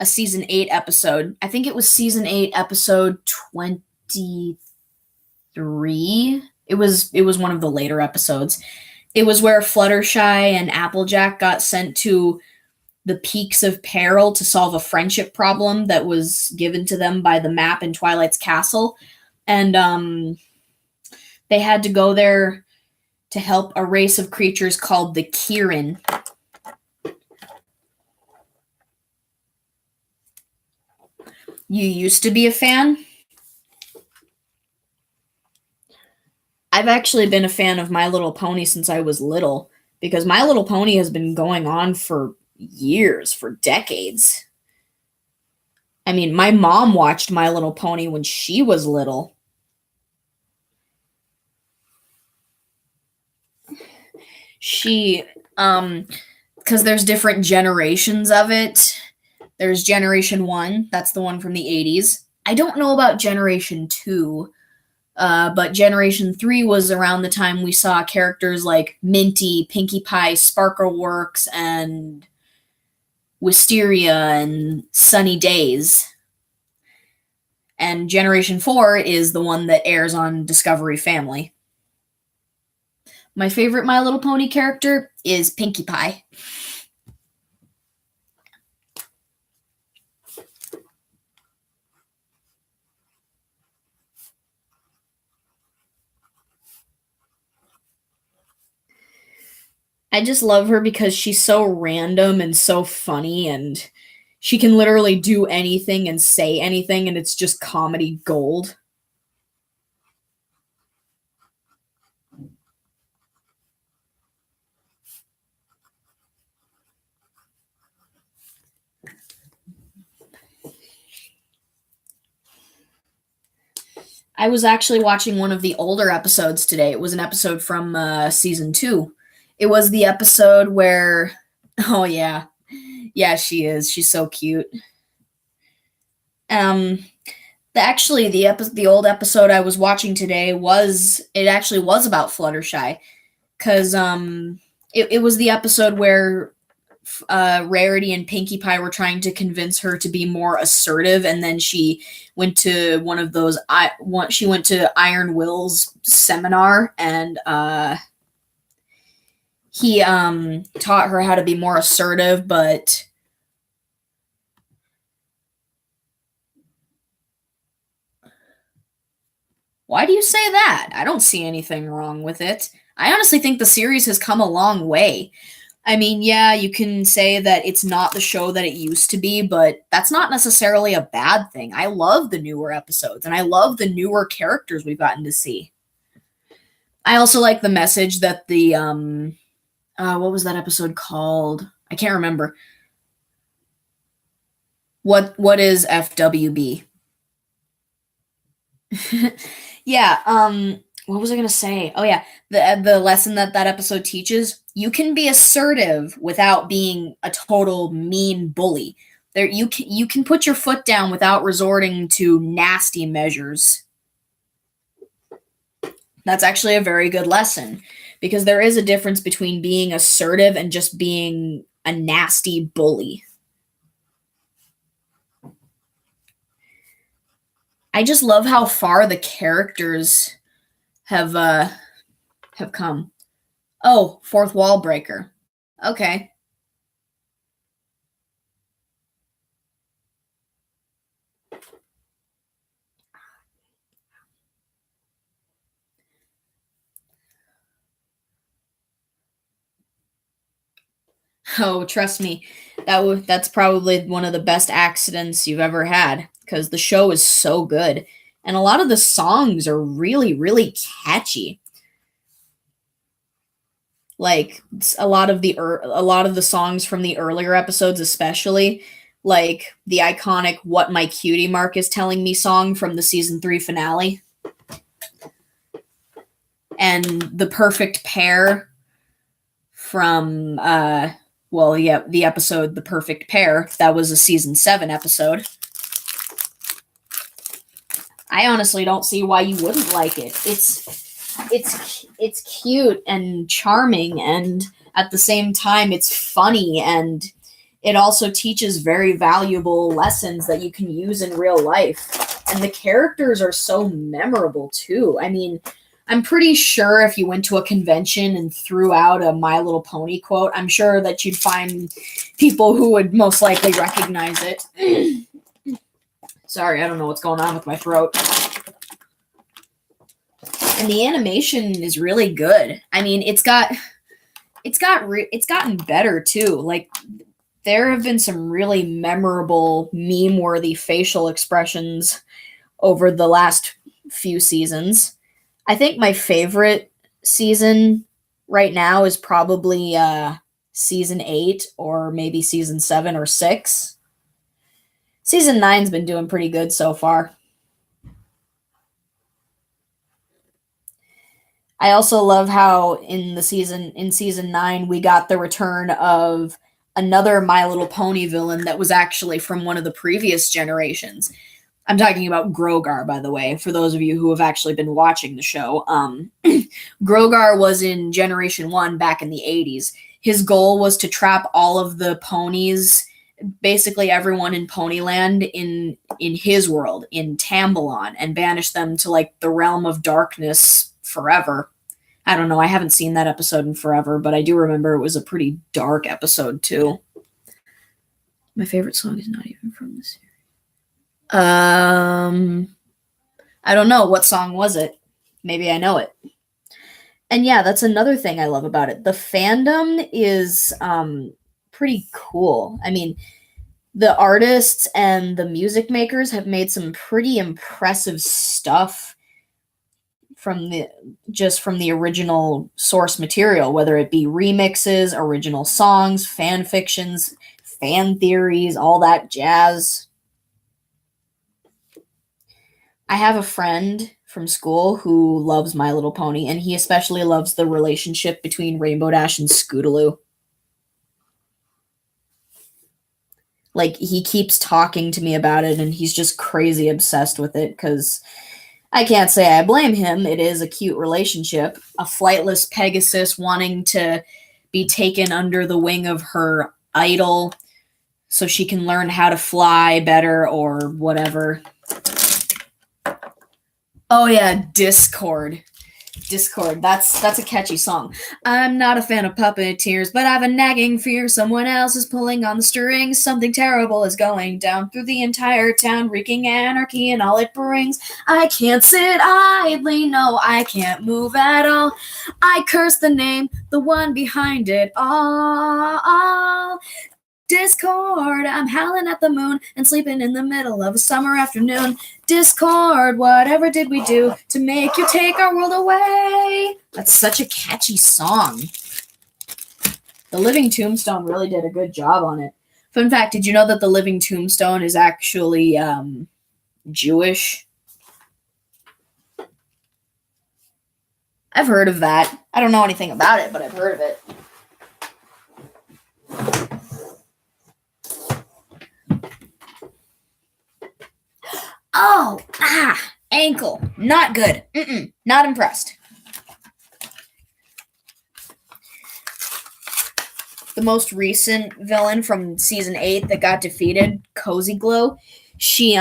season 8 episode. I think it was season 8 episode 23. It was one of the later episodes. It was where Fluttershy and Applejack got sent to the Peaks of Peril to solve a friendship problem that was given to them by the map in Twilight's castle. And they had to go there to help a race of creatures called the Kirin. You used to be a fan? I've actually been a fan of My Little Pony since I was little, because My Little Pony has been going on for years, for decades. I mean, my mom watched My Little Pony when she was little. She, because there's different generations of it. There's Generation 1, that's the one from the 80s. I don't know about Generation 2, but Generation 3 was around the time we saw characters like Minty, Pinkie Pie, Sparkleworks, and Wisteria, and Sunny Days. And Generation 4 is the one that airs on Discovery Family. My favorite My Little Pony character is Pinkie Pie. I just love her because she's so random and so funny, and she can literally do anything and say anything, and it's just comedy gold. I was actually watching one of the older episodes today. It was an episode from season 2. It was the episode where, oh yeah, she is. She's so cute. The old episode I was watching today was about Fluttershy, because it was the episode where Rarity and Pinkie Pie were trying to convince her to be more assertive, and then she went to she went to Iron Will's seminar, and he taught her how to be more assertive, but why do you say that? I don't see anything wrong with it. I honestly think the series has come a long way. I mean, yeah, you can say that it's not the show that it used to be, but that's not necessarily a bad thing. I love the newer episodes, and I love the newer characters we've gotten to see. I also like the message that the what was that episode called? I can't remember. What is FWB? Yeah, what was I going to say? Oh yeah, the lesson that episode teaches, you can be assertive without being a total mean bully. There you can put your foot down without resorting to nasty measures. That's actually a very good lesson, because there is a difference between being assertive and just being a nasty bully. I just love how far the characters have come. Oh, fourth wall breaker. Okay. Oh, trust me, that's probably one of the best accidents you've ever had, because the show is so good, and a lot of the songs are really, really catchy. Like a lot of the songs from the earlier episodes, especially like the iconic "What My Cutie Mark Is Telling Me" song from the season 3 finale, and the perfect pair from the episode The Perfect Pair. That was a season 7 episode. I honestly don't see why you wouldn't like it. It's cute and charming, and at the same time it's funny, and it also teaches very valuable lessons that you can use in real life. And the characters are so memorable too. I mean, I'm pretty sure if you went to a convention and threw out a My Little Pony quote, I'm sure that you'd find people who would most likely recognize it. Sorry, I don't know what's going on with my throat. And the animation is really good. I mean, it's gotten better too. Like, there have been some really memorable, meme-worthy facial expressions over the last few seasons. I think my favorite season right now is probably season 8, or maybe season 7 or 6. Season 9's been doing pretty good so far. I also love how in season 9 we got the return of another My Little Pony villain that was actually from one of the previous generations. I'm talking about Grogar, by the way, for those of you who have actually been watching the show. Grogar was in Generation 1 back in the 80s. His goal was to trap all of the ponies, basically everyone in Ponyland, in his world, in Tambalon, and banish them to like the realm of darkness forever. I don't know, I haven't seen that episode in forever, but I do remember it was a pretty dark episode too. My favorite song is not even from the series. I don't know. What song was it? Maybe I know it. And yeah, that's another thing I love about it. The fandom is pretty cool. I mean, the artists and the music makers have made some pretty impressive stuff from the original source material, whether it be remixes, original songs, fan fictions, fan theories, all that jazz. I have a friend from school who loves My Little Pony, and he especially loves the relationship between Rainbow Dash and Scootaloo. Like, he keeps talking to me about it, and he's just crazy obsessed with it, because I can't say I blame him. It is a cute relationship. A flightless Pegasus wanting to be taken under the wing of her idol so she can learn how to fly better or whatever. Oh yeah, Discord. Discord. That's a catchy song. I'm not a fan of puppeteers, but I've a nagging fear someone else is pulling on the strings. Something terrible is going down through the entire town, wreaking anarchy and all it brings. I can't sit idly, no, I can't move at all. I curse the name, the one behind it all. Discord, I'm howling at the moon and sleeping in the middle of a summer afternoon. Discord, whatever did we do to make you take our world away? That's such a catchy song. The Living Tombstone really did a good job on it. Fun fact, did you know that the Living Tombstone is actually Jewish? I've heard of that. I don't know anything about it, but I've heard of it. Oh, ankle. Not good. Not impressed. The most recent villain from season 8 that got defeated, Cozy Glow, she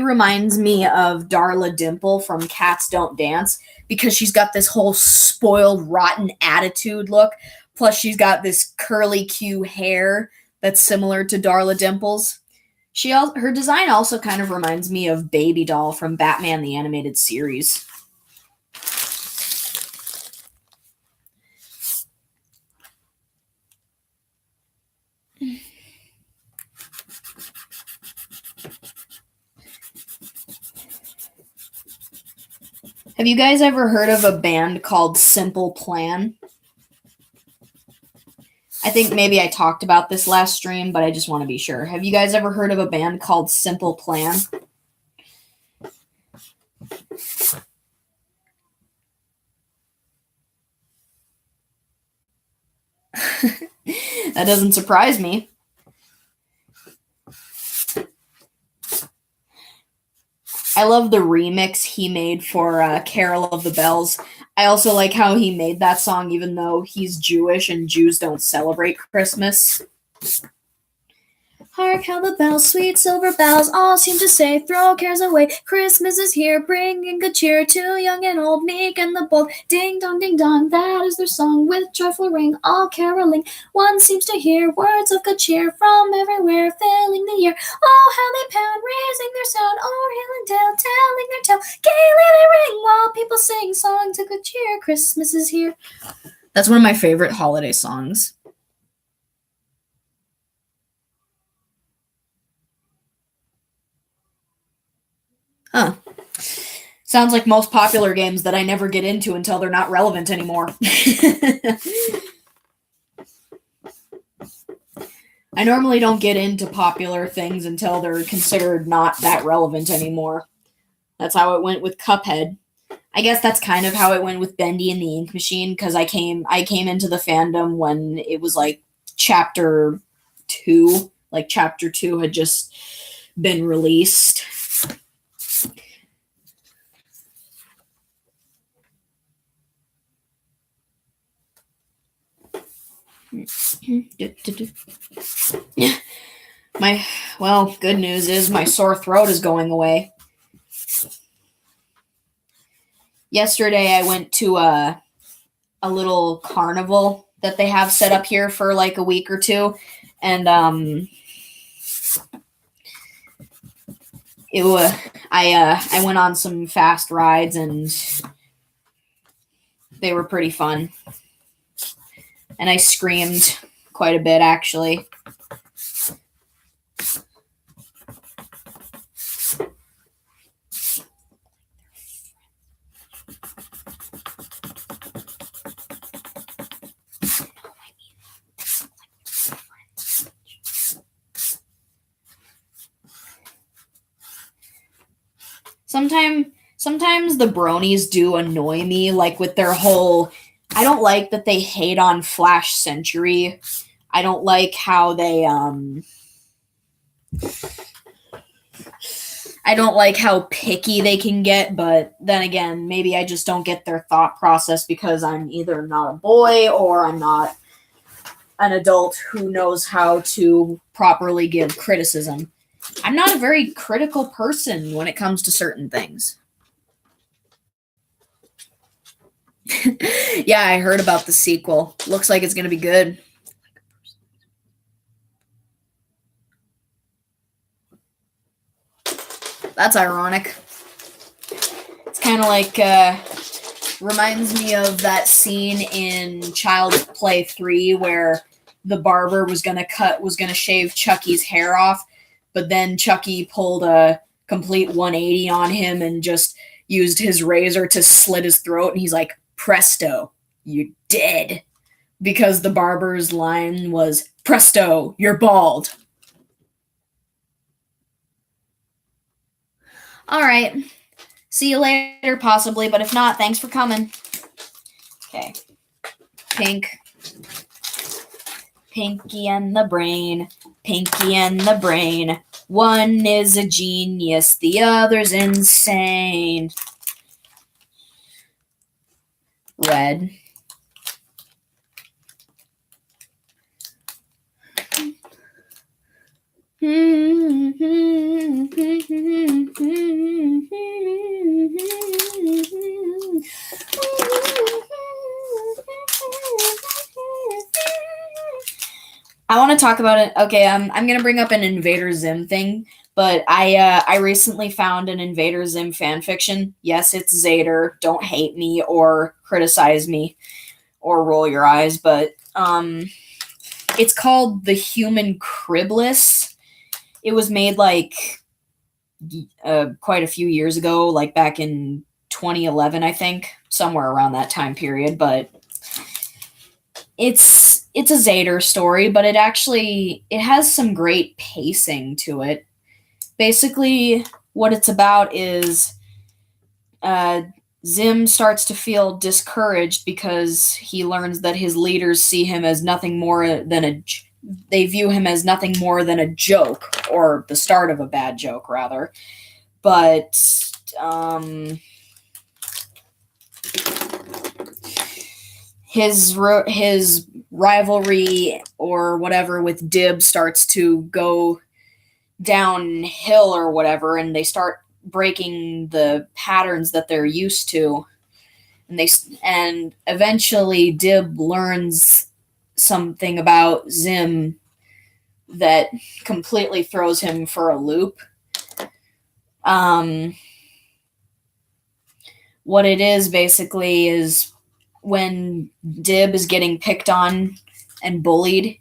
reminds me of Darla Dimple from Cats Don't Dance, because she's got this whole spoiled, rotten attitude look. Plus, she's got this curly Q hair that's similar to Darla Dimple's. Her design also kind of reminds me of Baby Doll from Batman the Animated Series. Have you guys ever heard of a band called Simple Plan? I think maybe I talked about this last stream, but I just want to be sure. Have you guys ever heard of a band called Simple Plan? That doesn't surprise me. I love the remix he made for Carol of the Bells. I also like how he made that song even though he's Jewish and Jews don't celebrate Christmas. Hark how the bells, sweet silver bells, all seem to say, throw cares away. Christmas is here, bringing good cheer to young and old, meek and the bold. Ding dong, that is their song, with joyful ring, all caroling. One seems to hear words of good cheer from everywhere, filling the year. Oh, how they pound, raising their sound, o'er hill and dale, telling their tale. Gaily they ring, while people sing songs of good cheer. Christmas is here. That's one of my favorite holiday songs. Huh. Sounds like most popular games that I never get into until they're not relevant anymore. I normally don't get into popular things until they're considered not that relevant anymore. That's how it went with Cuphead. I guess that's kind of how it went with Bendy and the Ink Machine, because I came into the fandom when it was like chapter 2. Like chapter 2 had just been released. Good news is my sore throat is going away. Yesterday I went to a little carnival that they have set up here for like a week or two, and I went on some fast rides and they were pretty fun. And I screamed quite a bit, actually. Sometimes the bronies do annoy me, like with their whole. I don't like that they hate on Flash Century. I don't like how they I don't like how picky they can get, but then again, maybe I just don't get their thought process because I'm either not a boy or I'm not an adult who knows how to properly give criticism. I'm not a very critical person when it comes to certain things. Yeah, I heard about the sequel. Looks like it's going to be good. That's ironic. It's kind of like, reminds me of that scene in Child's Play 3 where the barber was going to shave Chucky's hair off, but then Chucky pulled a complete 180 on him and just used his razor to slit his throat, and he's like, "Presto, you're dead." Because the barber's line was, "Presto, you're bald." All right. See you later, possibly, but if not, thanks for coming. Okay. Pinky and the Brain. Pinky and the Brain. One is a genius, the other's insane. Red. I want to talk about it. Okay, I'm going to bring up an Invader Zim thing, but I recently found an Invader Zim fanfiction. Yes, it's Zader. Don't hate me or criticize me or roll your eyes, but it's called The Human Criblis. It was made like quite a few years ago, like back in 2011, I think, somewhere around that time period, but it's a Zader story, but it has some great pacing to it. Basically, what it's about is Zim starts to feel discouraged because he learns that his leaders see him as nothing more than they view him as nothing more than a joke, or the start of a bad joke, rather. But his rivalry or whatever with Dib starts to go downhill or whatever, and they start breaking the patterns that they're used to, and eventually Dib learns something about Zim that completely throws him for a loop. What it is basically is when Dib is getting picked on and bullied,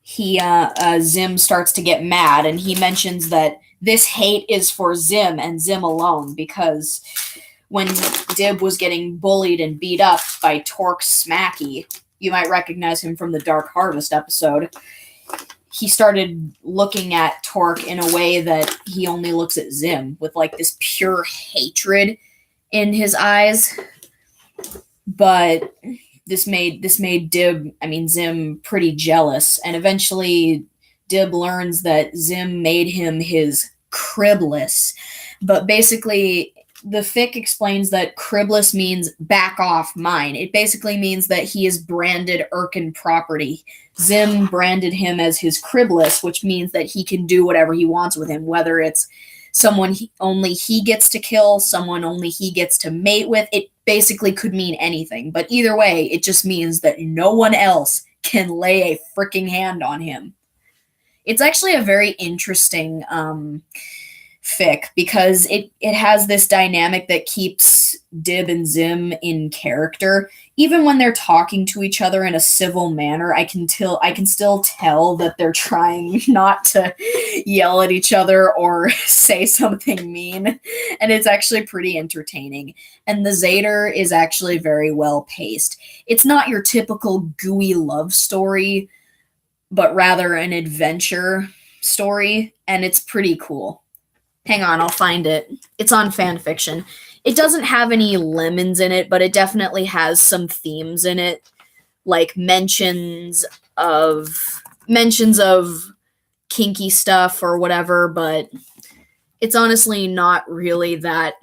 Zim starts to get mad, and he mentions that this hate is for Zim and Zim alone, because when Dib was getting bullied and beat up by Torque Smacky, you might recognize him from the Dark Harvest episode. He started looking at Torque in a way that he only looks at Zim, with like this pure hatred in his eyes. But this made Zim pretty jealous, and eventually Dib learns that Zim made him his Kribless. But basically, the fic explains that Kribless means back off mine. It basically means that he is branded Irken property. Zim branded him as his Kribless, which means that he can do whatever he wants with him, whether it's someone only he gets to kill, someone only he gets to mate with. It basically could mean anything. But either way, it just means that no one else can lay a freaking hand on him. It's actually a very interesting fic because it has this dynamic that keeps Dib and Zim in character. Even when they're talking to each other in a civil manner, I can still tell that they're trying not to yell at each other or say something mean, and it's actually pretty entertaining. And the Zader is actually very well paced. It's not your typical gooey love story, but rather an adventure story, and it's pretty cool. Hang on, I'll find it. It's on fanfiction. It doesn't have any lemons in it, but it definitely has some themes in it, like mentions of kinky stuff or whatever, but it's honestly not really that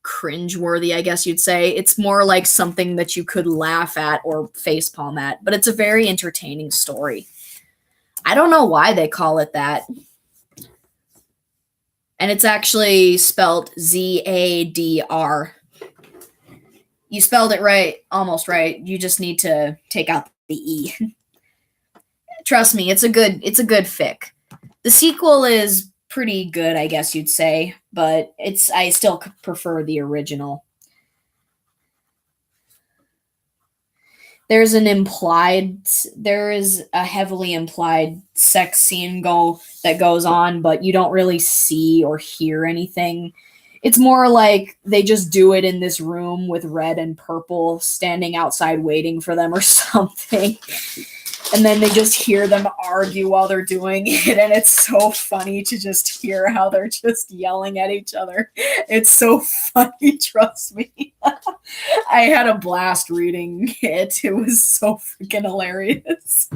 cringeworthy, I guess you'd say. It's more like something that you could laugh at or facepalm at, but it's a very entertaining story. I don't know why they call it that. And it's actually spelled Zadr. You spelled it right, almost right. You just need to take out the E. Trust me, it's a good fic. The sequel is pretty good, I guess you'd say, but I still prefer the original. There is a heavily implied sex scene that goes on, but you don't really see or hear anything. It's more like they just do it in this room with red and purple standing outside waiting for them or something. And then they just hear them argue while they're doing it, and it's so funny to just hear how they're just yelling at each other. It's so funny, trust me. I had a blast reading it. It was so freaking hilarious.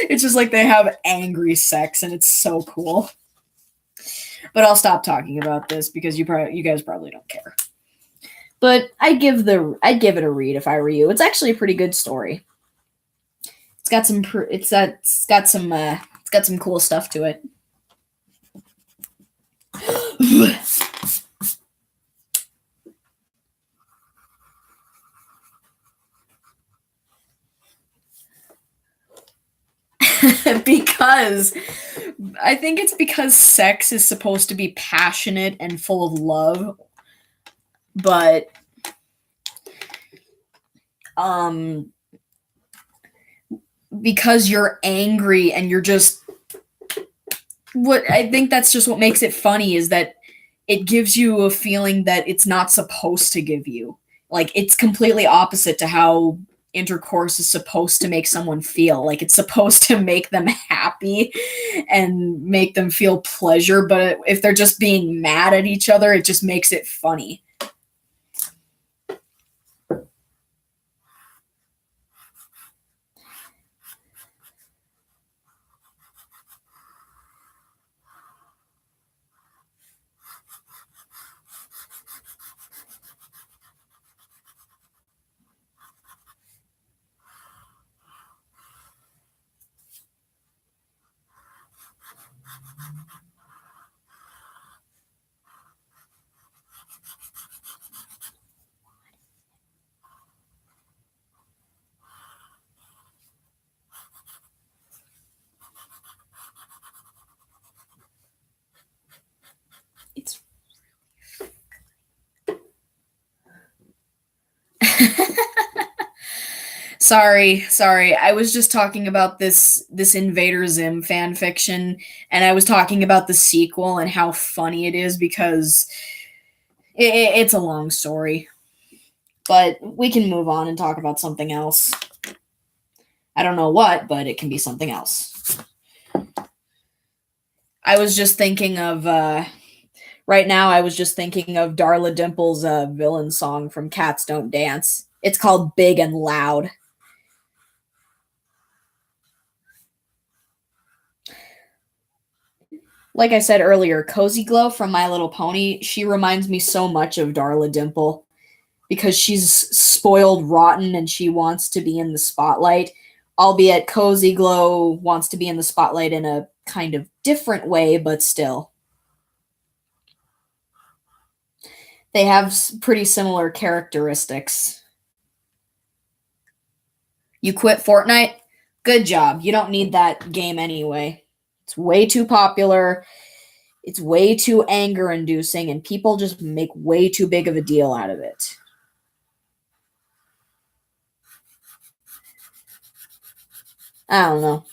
It's just like they have angry sex, and it's so cool. But I'll stop talking about this because you guys probably don't care. But I'd give it a read if I were you. It's actually a pretty good story. It's got some cool stuff to it. Because I think it's because sex is supposed to be passionate and full of love, but because you're angry and you're just what I think that's just what makes it funny is that it gives you a feeling that it's not supposed to give you. Like, it's completely opposite to how intercourse is supposed to make someone feel. Like, it's supposed to make them happy and make them feel pleasure, but if they're just being mad at each other, it just makes it funny. It's Sorry. I was just talking about this Invader Zim fan fiction, and I was talking about the sequel and how funny it is because it's a long story. But we can move on and talk about something else. I don't know what, but it can be something else. I was just thinking of right now. I was just thinking of Darla Dimple's villain song from Cats Don't Dance. It's called "Big and Loud." Like I said earlier, Cozy Glow from My Little Pony, she reminds me so much of Darla Dimple because she's spoiled rotten and she wants to be in the spotlight, albeit Cozy Glow wants to be in the spotlight in a kind of different way, but still. They have pretty similar characteristics. You quit Fortnite? Good job. You don't need that game anyway. It's way too popular. It's way too anger inducing, and people just make way too big of a deal out of it. I don't know.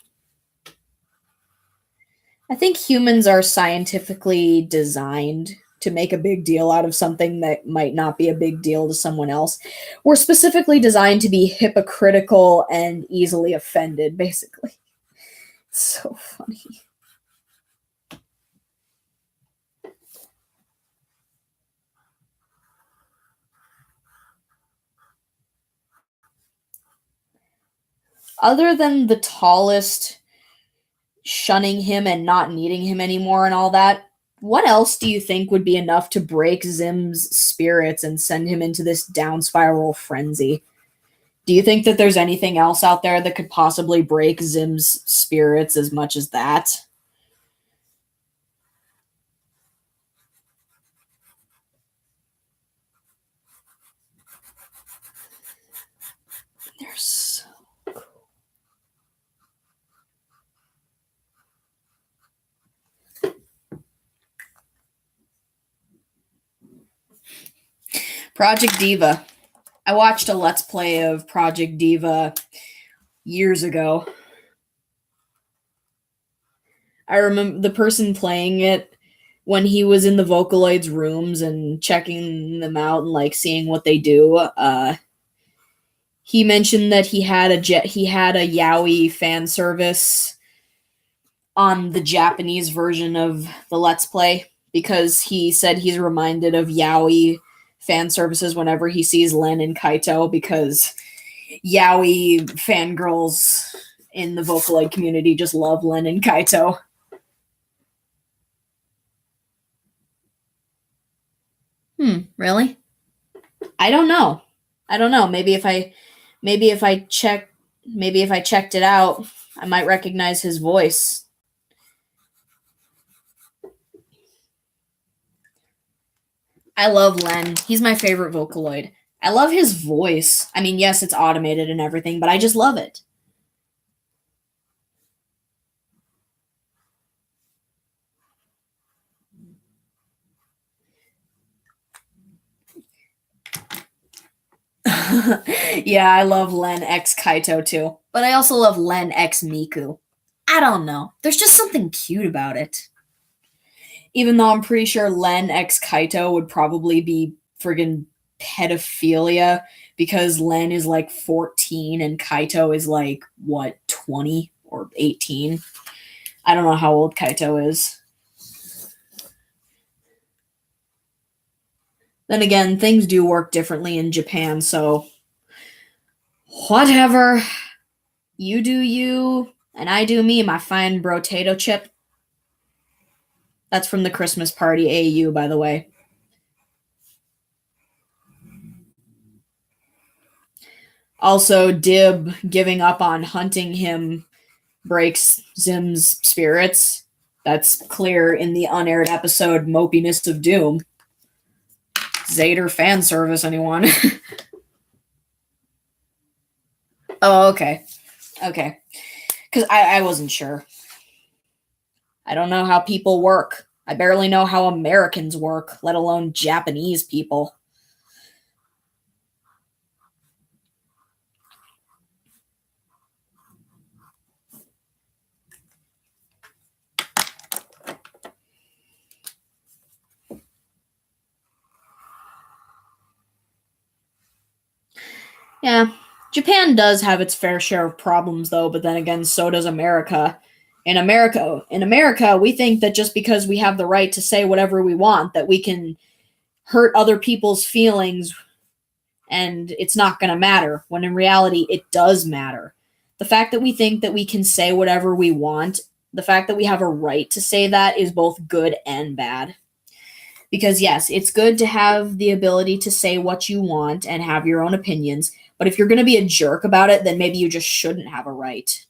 I think humans are scientifically designed to make a big deal out of something that might not be a big deal to someone else. We're specifically designed to be hypocritical and easily offended, basically. It's so funny. Other than the tallest shunning him and not needing him anymore and all that, what else do you think would be enough to break Zim's spirits and send him into this down spiral frenzy? Do you think that there's anything else out there that could possibly break Zim's spirits as much as that? They're so cool. Project Diva. I watched a Let's Play of Project Diva years ago. I remember the person playing it when he was in the Vocaloids rooms and checking them out and like seeing what they do. He mentioned that he had a Yaoi fan service on the Japanese version of the Let's Play because he said he's reminded of Yaoi fan services whenever he sees Len and Kaito because Yaoi fangirls in the Vocaloid community just love Len and Kaito. Really? I don't know. Maybe if I checked it out, I might recognize his voice. I love Len. He's my favorite Vocaloid. I love his voice. I mean, yes, it's automated and everything, but I just love it. Yeah, I love Len X Kaito too. But I also love Len X Miku. I don't know. There's just something cute about it. Even though I'm pretty sure Len X Kaito would probably be friggin' pedophilia because Len is like 14 and Kaito is like, what, 20 or 18? I don't know how old Kaito is. Then again, things do work differently in Japan, so whatever. You do you, and I do me, my fine brotato chip. That's from the Christmas Party AU, by the way. Also, Dib giving up on hunting him breaks Zim's spirits. That's clear in the unaired episode Mopiness of Doom. Zader fan service, anyone? Oh, okay. Okay. Because I wasn't sure. I don't know how people work. I barely know how Americans work, let alone Japanese people. Yeah, Japan does have its fair share of problems, though, but then again, so does America. In America, we think that just because we have the right to say whatever we want, that we can hurt other people's feelings and it's not going to matter, when in reality, it does matter. The fact that we think that we can say whatever we want, the fact that we have a right to say that is both good and bad. Because yes, it's good to have the ability to say what you want and have your own opinions, but if you're going to be a jerk about it, then maybe you just shouldn't have a right.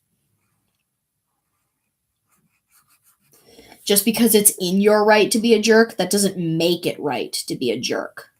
Just because it's in your right to be a jerk, that doesn't make it right to be a jerk.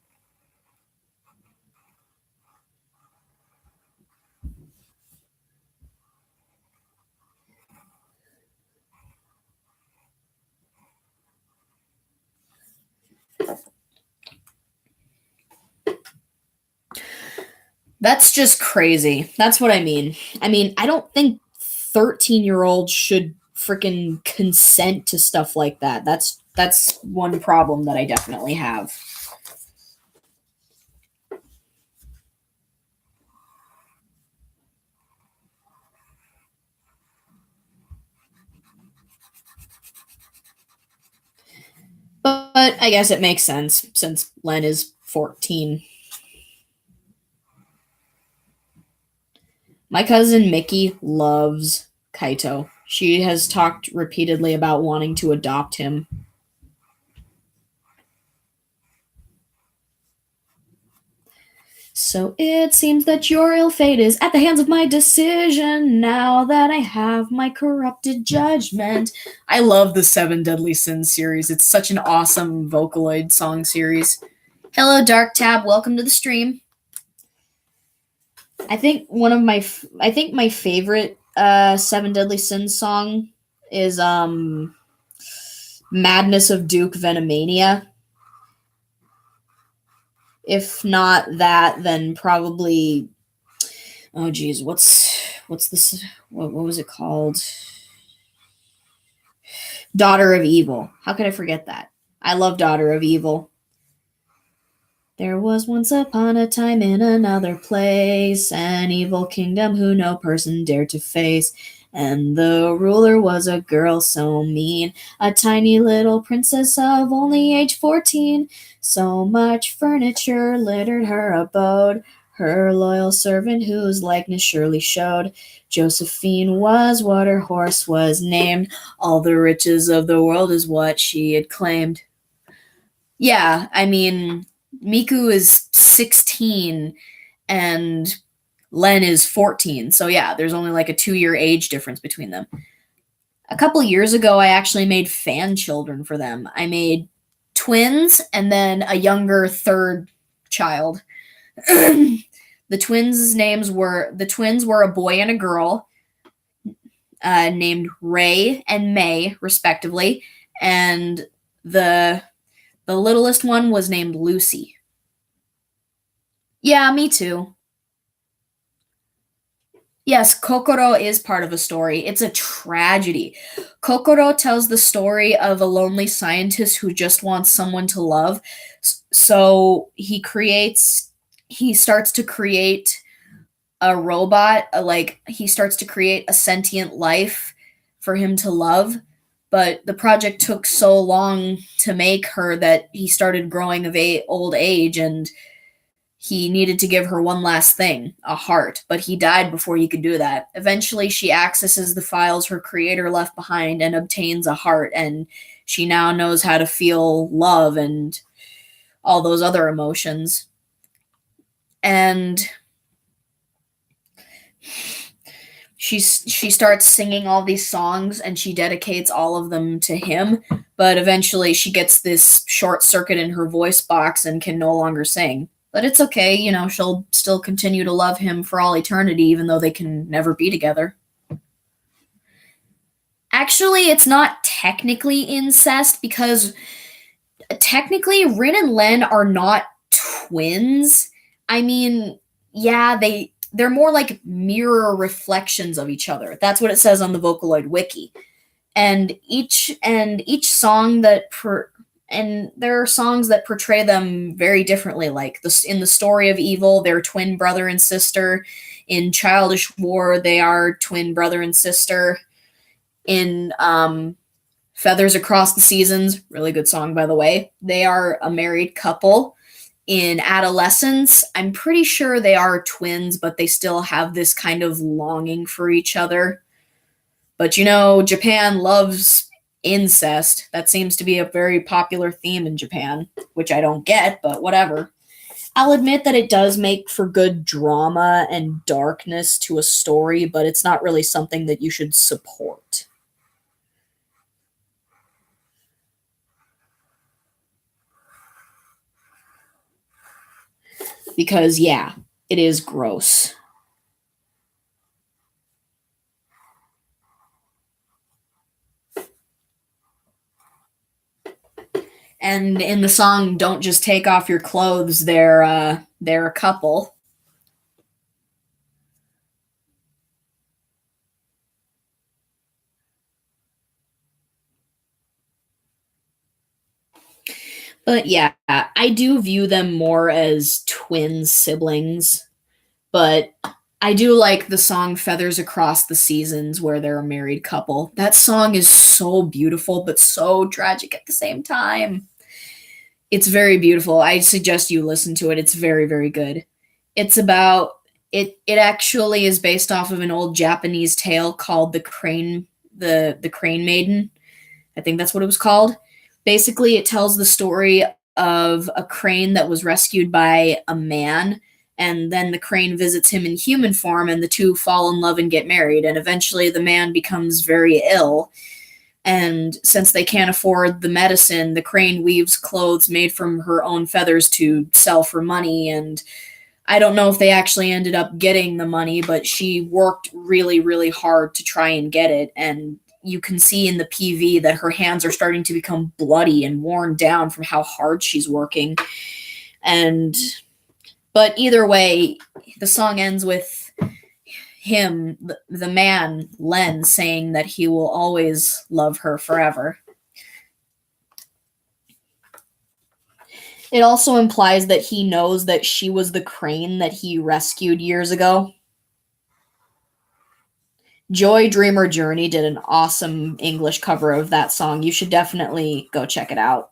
That's just crazy. That's what I mean. I don't think 13-year-olds should freaking consent to stuff like that. That's one problem that I definitely have. But I guess it makes sense since Len is 14. My cousin Mickey loves Kaito. She has talked repeatedly about wanting to adopt him. So it seems that your ill fate is at the hands of my decision, now that I have my corrupted judgment. I love the Seven Deadly Sins series. It's such an awesome Vocaloid song series. Hello, Dark Tab. Welcome to the stream. I think my favorite Seven Deadly Sins song is Madness of Duke Venomania. If not that, then probably, oh geez, what's this? What was it called? Daughter of Evil. How could I forget that? I love Daughter of Evil. There was once upon a time in another place an evil kingdom who no person dared to face. And the ruler was a girl so mean, a tiny little princess of only age 14. So much furniture littered her abode, her loyal servant whose likeness surely showed. Josephine was what her horse was named, all the riches of the world is what she had claimed. Yeah, Miku is 16 and Len is 14. So yeah, there's only like a 2-year age difference between them. A couple years ago, I actually made fan children for them. I made twins and then a younger third child. The twins were a boy and a girl, named Ray and May, respectively, and the littlest one was named Lucy. Yeah, me too. Yes, Kokoro is part of a story. It's a tragedy. Kokoro tells the story of a lonely scientist who just wants someone to love. So he starts to create a robot, he starts to create a sentient life for him to love. But the project took so long to make her that he started growing of old age, and he needed to give her one last thing, a heart, but he died before he could do that. Eventually, she accesses the files her creator left behind and obtains a heart, and she now knows how to feel love and all those other emotions. And she starts singing all these songs, and she dedicates all of them to him, but eventually she gets this short circuit in her voice box and can no longer sing. But it's okay, she'll still continue to love him for all eternity, even though they can never be together. Actually, it's not technically incest, because technically Rin and Len are not twins. Yeah, they're more like mirror reflections of each other. That's what it says on the Vocaloid wiki. And each song and there are songs that portray them very differently. Like in the Story of Evil, they're twin brother and sister. In Childish War, they are twin brother and sister. In Feathers Across the Seasons, really good song, by the way, they are a married couple. In Adolescence, I'm pretty sure they are twins, but they still have this kind of longing for each other. But Japan loves incest. That seems to be a very popular theme in Japan, which I don't get, but whatever. I'll admit that it does make for good drama and darkness to a story, but it's not really something that you should support. Because, yeah, it is gross. And in the song "Don't Just Take Off Your Clothes," they're a couple. But yeah, I do view them more as twin siblings. But I do like the song "Feathers Across the Seasons," where they're a married couple. That song is so beautiful, but so tragic at the same time. It's very beautiful. I suggest you listen to it. It's very, very good. It's about it actually is based off of an old Japanese tale called the Crane Maiden. I think that's what it was called. Basically, it tells the story of a crane that was rescued by a man, and then the crane visits him in human form, and the two fall in love and get married. And eventually, the man becomes very ill. And since they can't afford the medicine, the crane weaves clothes made from her own feathers to sell for money. And I don't know if they actually ended up getting the money, but she worked really, really hard to try and get it. And you can see in the PV that her hands are starting to become bloody and worn down from how hard she's working. But either way, the song ends with him, the man, Len, saying that he will always love her forever. It also implies that he knows that she was the crane that he rescued years ago. Joy Dreamer Journey did an awesome English cover of that song. You should definitely go check it out.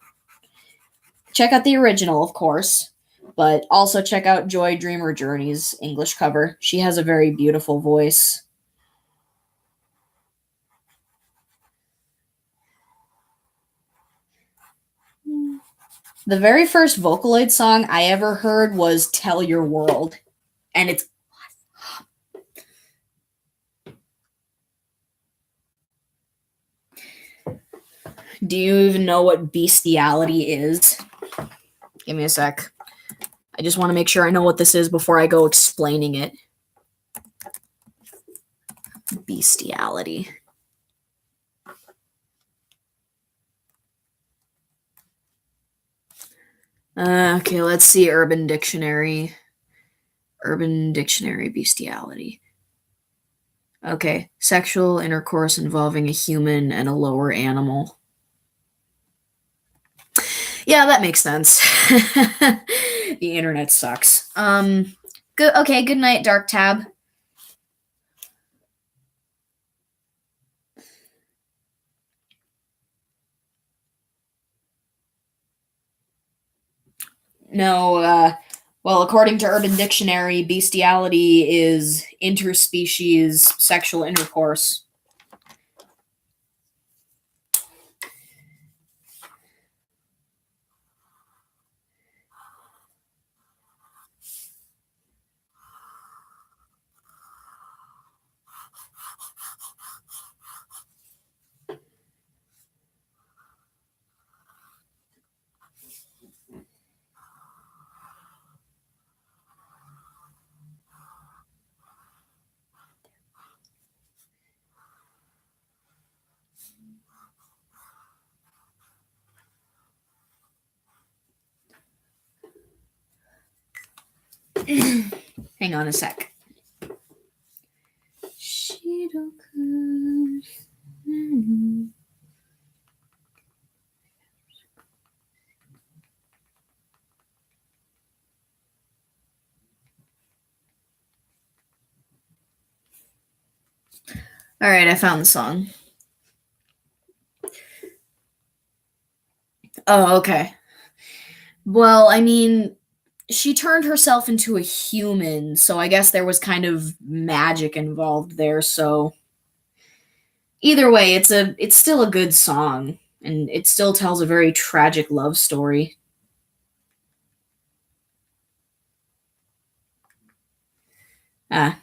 Check out the original, of course, but also check out Joy Dreamer Journey's English cover. She has a very beautiful voice. The very first Vocaloid song I ever heard was Tell Your World, and it's Do you even know what bestiality is? Give me a sec. I just want to make sure I know what this is before I go explaining it. Bestiality. Okay, let's see Urban Dictionary. Urban Dictionary bestiality. Okay, sexual intercourse involving a human and a lower animal. Yeah, that makes sense. The internet sucks. Good. Okay, good night, Dark Tab. No, well, according to Urban Dictionary, bestiality is interspecies sexual intercourse. Hang on a sec. All right, I found the song. Oh, okay. Well, I mean, she turned herself into a human, so I guess there was kind of magic involved there. So either way, it's still a good song, and it still tells a very tragic love story. Ah,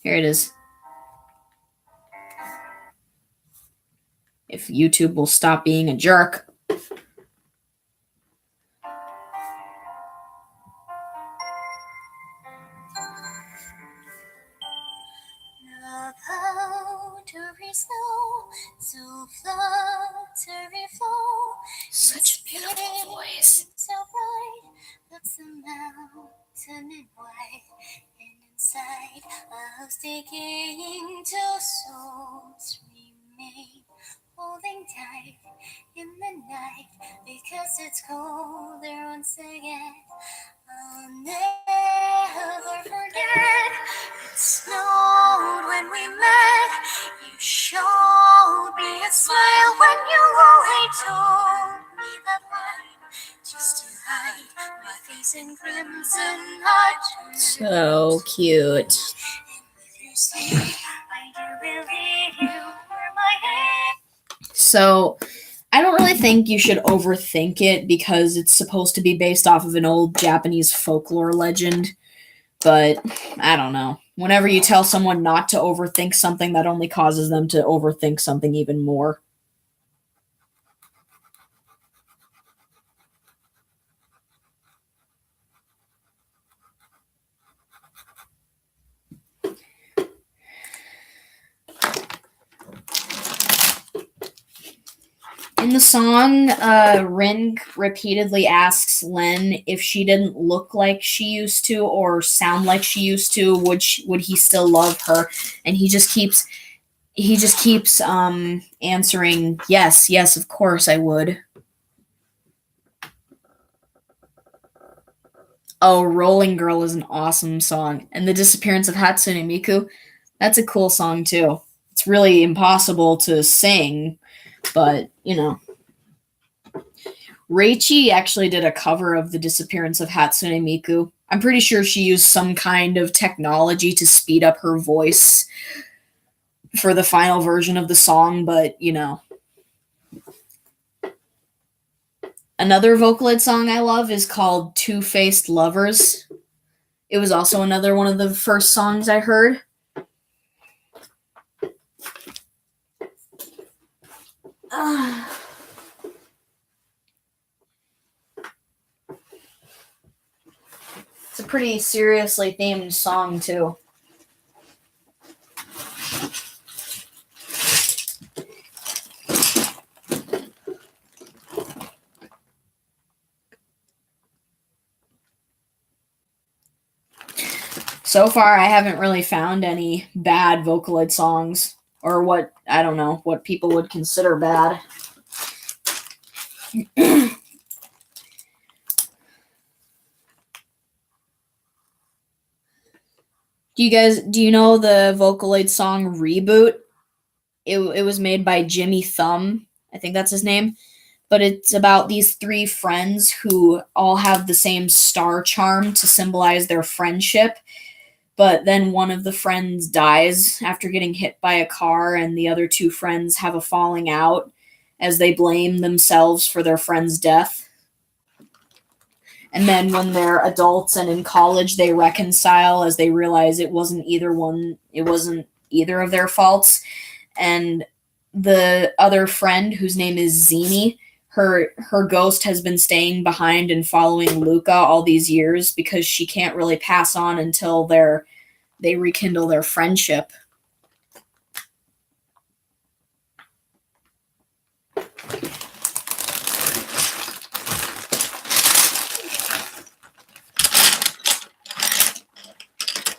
here it is. If YouTube will stop being a jerk. The powdery snow, so fluttery flow. Such a beautiful voice. So bright, that's the mountain in white, and inside a house decaying till souls remain holding tight in the night because it's colder once again. I'll never forget. It snowed when we met. You showed me a smile when you only told me that line just to hide my face in crimson heart. So cute. And with your sleep, I do believe you were my hand. So I don't really think you should overthink it because it's supposed to be based off of an old Japanese folklore legend. But I don't know. Whenever you tell someone not to overthink something, that only causes them to overthink something even more. In the song, Rin repeatedly asks Len if she didn't look like she used to or sound like she used to, would he still love her? And he just keeps answering, yes, yes, of course I would. Oh, Rolling Girl is an awesome song. And The Disappearance of Hatsune Miku, that's a cool song too. It's really impossible to sing, but you know. Reichi actually did a cover of The Disappearance of Hatsune Miku. I'm pretty sure she used some kind of technology to speed up her voice for the final version of the song, but you know. Another Vocaloid song I love is called Two-Faced Lovers. It was also another one of the first songs I heard. It's a pretty seriously themed song, too. So far, I haven't really found any bad Vocaloid songs, or what, I don't know, what people would consider bad. Do you know the Vocaloid song Reboot? It was made by Jimmy Thumb. I think that's his name. But it's about these three friends who all have the same star charm to symbolize their friendship. But then one of the friends dies after getting hit by a car, and the other two friends have a falling out as they blame themselves for their friend's death. And then when they're adults and in college, they reconcile as they realize it wasn't either of their faults. And the other friend, whose name is Zini, her ghost has been staying behind and following Luca all these years because she can't really pass on until they rekindle their friendship.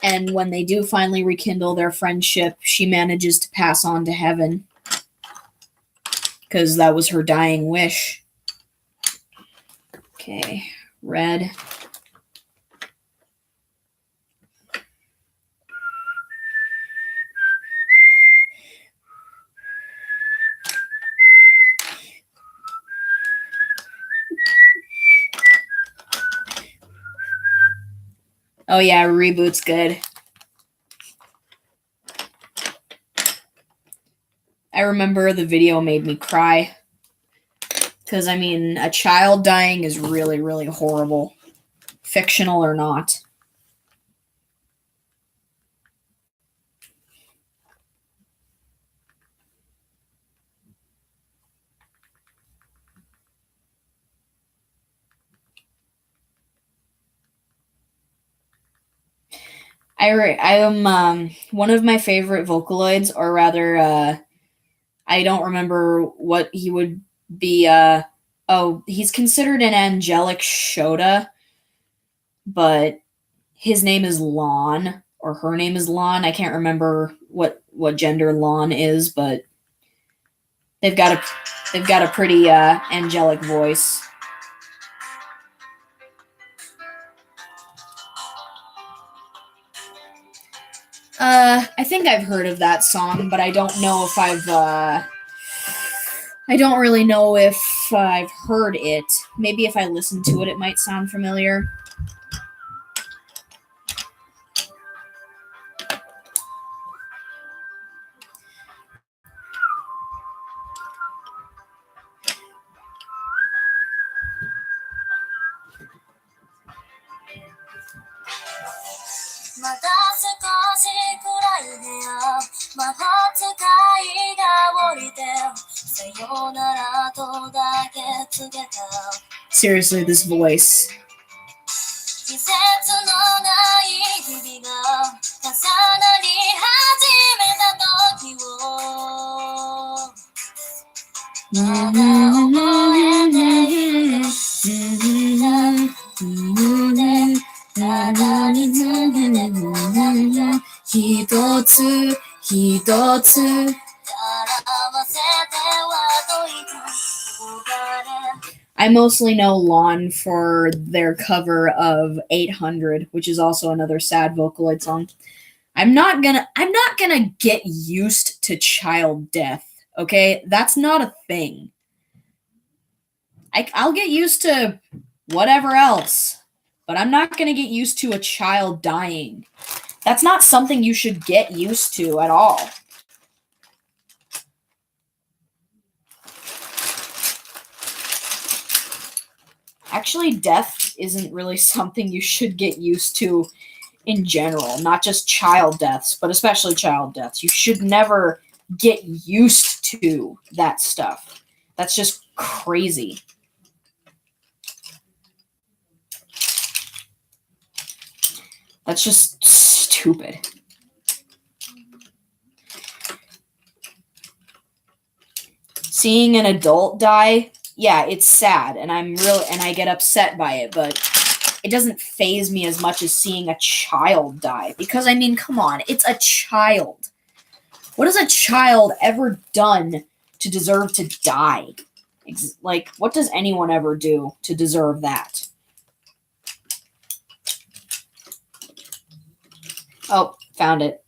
And when they do finally rekindle their friendship, she manages to pass on to heaven. Because that was her dying wish. Okay, red. Oh yeah, Reboot's good. I remember the video made me cry. Because, I mean, a child dying is really, really horrible. Fictional or not. I am one of my favorite Vocaloids, or rather, I don't remember what he would be. He's considered an angelic Shota, but his name is Lon, or her name is Lon. I can't remember what gender Lon is, but they've got a pretty angelic voice. I think I've heard of that song, but I don't know if I don't really know if I've heard it. Maybe if I listen to it, it might sound familiar. Seriously, this voice. I mostly know Lon for their cover of 800, which is also another sad Vocaloid song. I'm not gonna get used to child death, okay? That's not a thing. I'll get used to whatever else, but I'm not gonna get used to a child dying. That's not something you should get used to at all. Actually, death isn't really something you should get used to in general, not just child deaths, but especially child deaths. You should never get used to that stuff. That's just crazy. That's just stupid. Seeing an adult die, yeah, it's sad, and I get upset by it, but it doesn't faze me as much as seeing a child die. Because, I mean, come on, it's a child. What has a child ever done to deserve to die? Like, what does anyone ever do to deserve that? Oh, found it.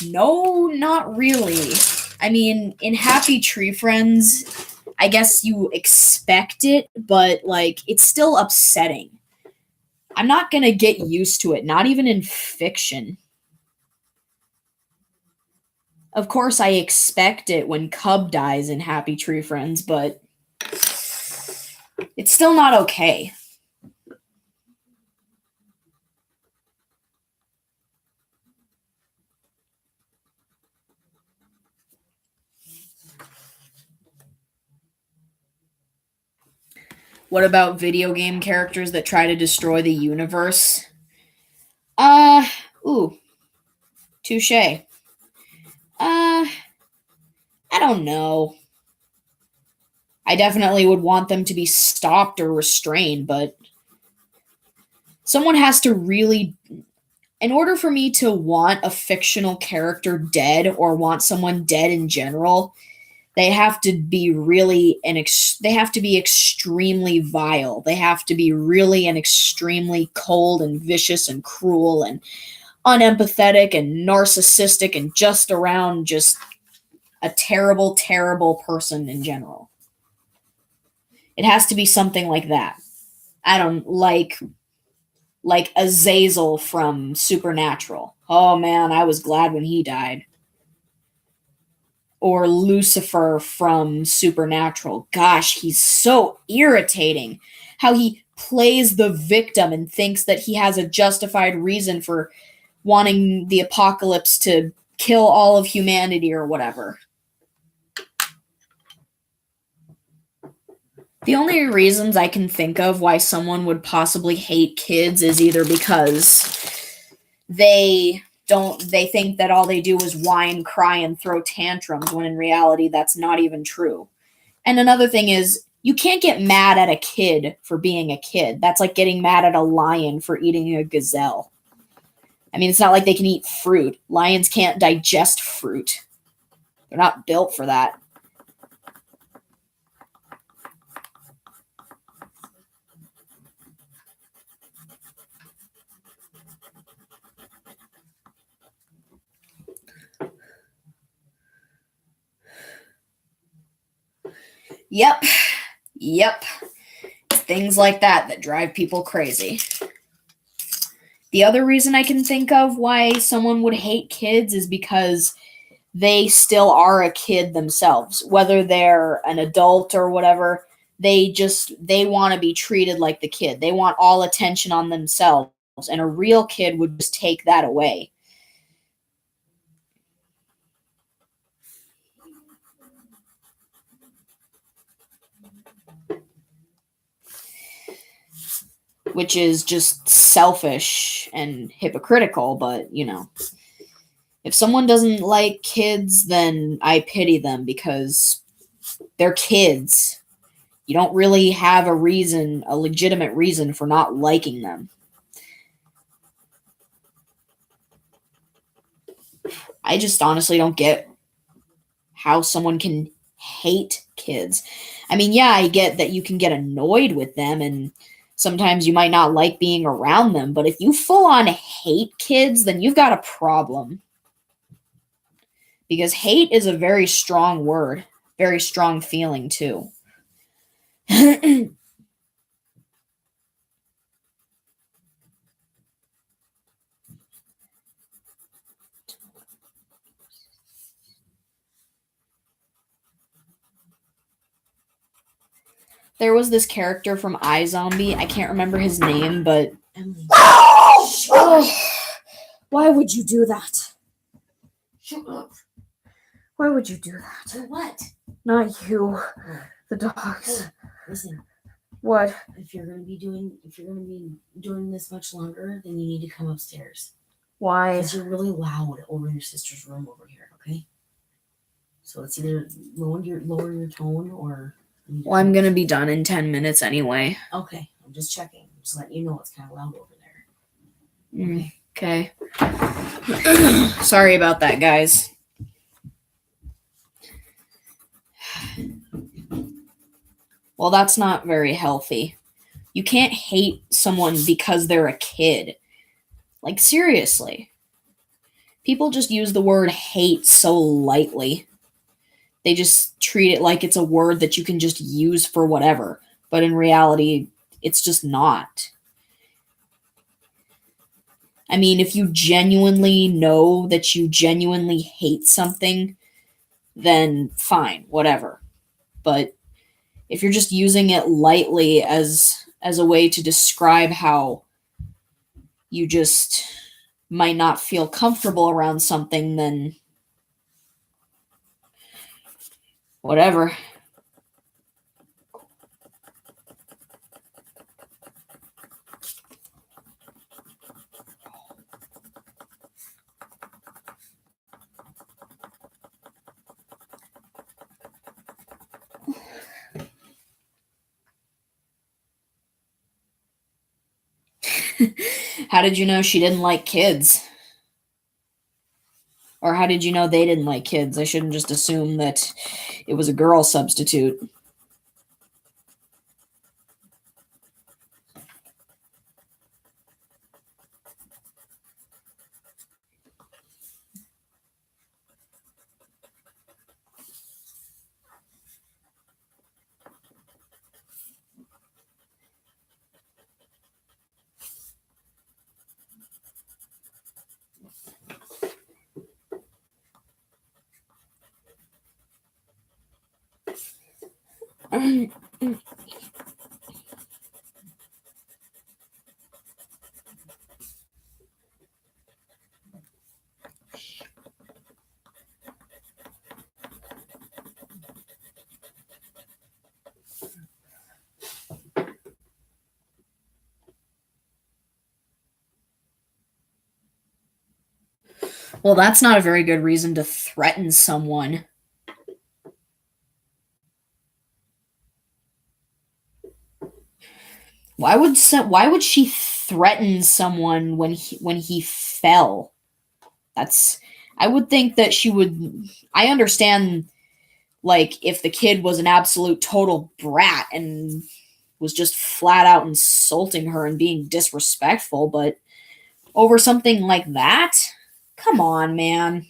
No, not really. I mean, in Happy Tree Friends, I guess you expect it, but like it's still upsetting. I'm not going to get used to it, not even in fiction. Of course, I expect it when Cub dies in Happy Tree Friends, but it's still not okay. What about video game characters that try to destroy the universe? Touche. I don't know. I definitely would want them to be stopped or restrained, but someone has to really in order for me to want a fictional character dead or want someone dead in general, they have to be really they have to be extremely vile. They have to be really and extremely cold and vicious and cruel and unempathetic and narcissistic and just around just a terrible, terrible person in general. It has to be something like that. I don't like Azazel from Supernatural. Oh man, I was glad when he died. Or Lucifer from Supernatural. Gosh, he's so irritating. How he plays the victim and thinks that he has a justified reason for wanting the apocalypse to kill all of humanity or whatever. The only reasons I can think of why someone would possibly hate kids is either because they think that all they do is whine, cry, and throw tantrums, when in reality that's not even true. And another thing is, you can't get mad at a kid for being a kid. That's like getting mad at a lion for eating a gazelle. I mean, it's not like they can eat fruit. Lions can't digest fruit. They're not built for that. Yep. Things like that drive people crazy. The other reason I can think of why someone would hate kids is because they still are a kid themselves. Whether they're an adult or whatever, they want to be treated like the kid. They want all attention on themselves, and a real kid would just take that away. Which is just selfish and hypocritical, but, you know. If someone doesn't like kids, then I pity them because they're kids. You don't really have a legitimate reason for not liking them. I just honestly don't get how someone can hate kids. I mean, yeah, I get that you can get annoyed with them and sometimes you might not like being around them, but if you full on hate kids, then you've got a problem. Because hate is a very strong word, very strong feeling too. There was this character from iZombie. I can't remember his name, but Emily, oh, why would you do that? shut up. Why would you do that? So what? Not you, Oh, the dogs. listen, What? if you're gonna be doing this much longer, then you need to come upstairs. Why? Because you're really loud over in your sister's room over here, okay? So it's either lower your tone or Well, I'm gonna be done in 10 minutes anyway. Okay, I'm just checking. Just letting you know it's kinda loud over there. Okay. Sorry about that, guys. Well, that's not very healthy. You can't hate someone because they're a kid. Like, seriously. People just use the word hate so lightly. They just treat it like it's a word that you can just use for whatever. But in reality, it's just not. I mean, if you genuinely know that you genuinely hate something, then fine, whatever. But if you're just using it lightly as a way to describe how you just might not feel comfortable around something, then whatever. How did you know she didn't like kids? Or how did you know they didn't like kids? I shouldn't just assume that it was a girl substitute. Well, that's not a very good reason to threaten someone. Why would she threaten someone when he fell? I would think that she would. I understand, like, if the kid was an absolute total brat and was just flat out insulting her and being disrespectful, but over something like that? Come on, man.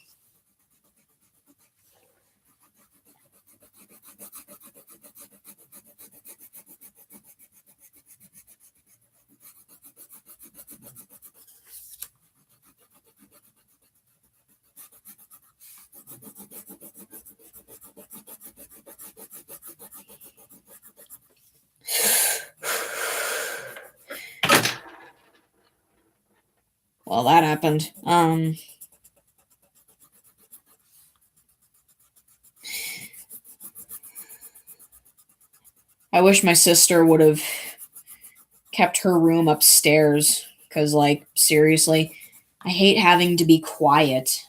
Well, that happened. I wish my sister would have kept her room upstairs, because, like, seriously, I hate having to be quiet.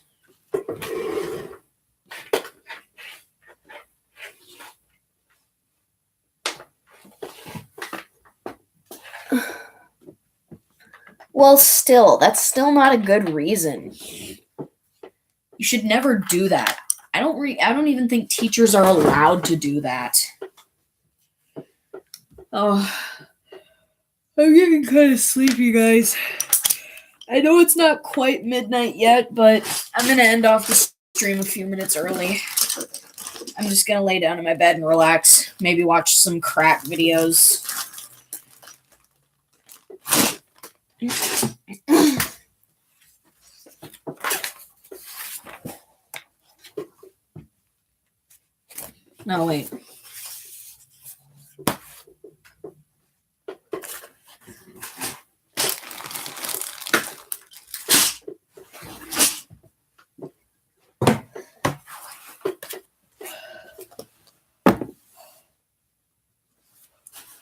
Well, still, that's still not a good reason. You should never do that. I don't even think teachers are allowed to do that. Oh, I'm getting kind of sleepy, guys. I know it's not quite midnight yet, but I'm going to end off the stream a few minutes early. I'm just going to lay down in my bed and relax. Maybe watch some crack videos. No, wait.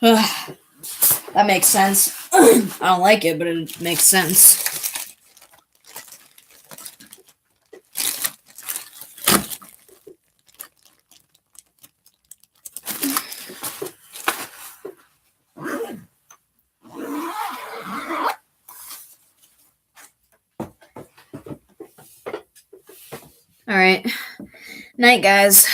That makes sense. I don't like it, but it makes sense. All right. Night, guys.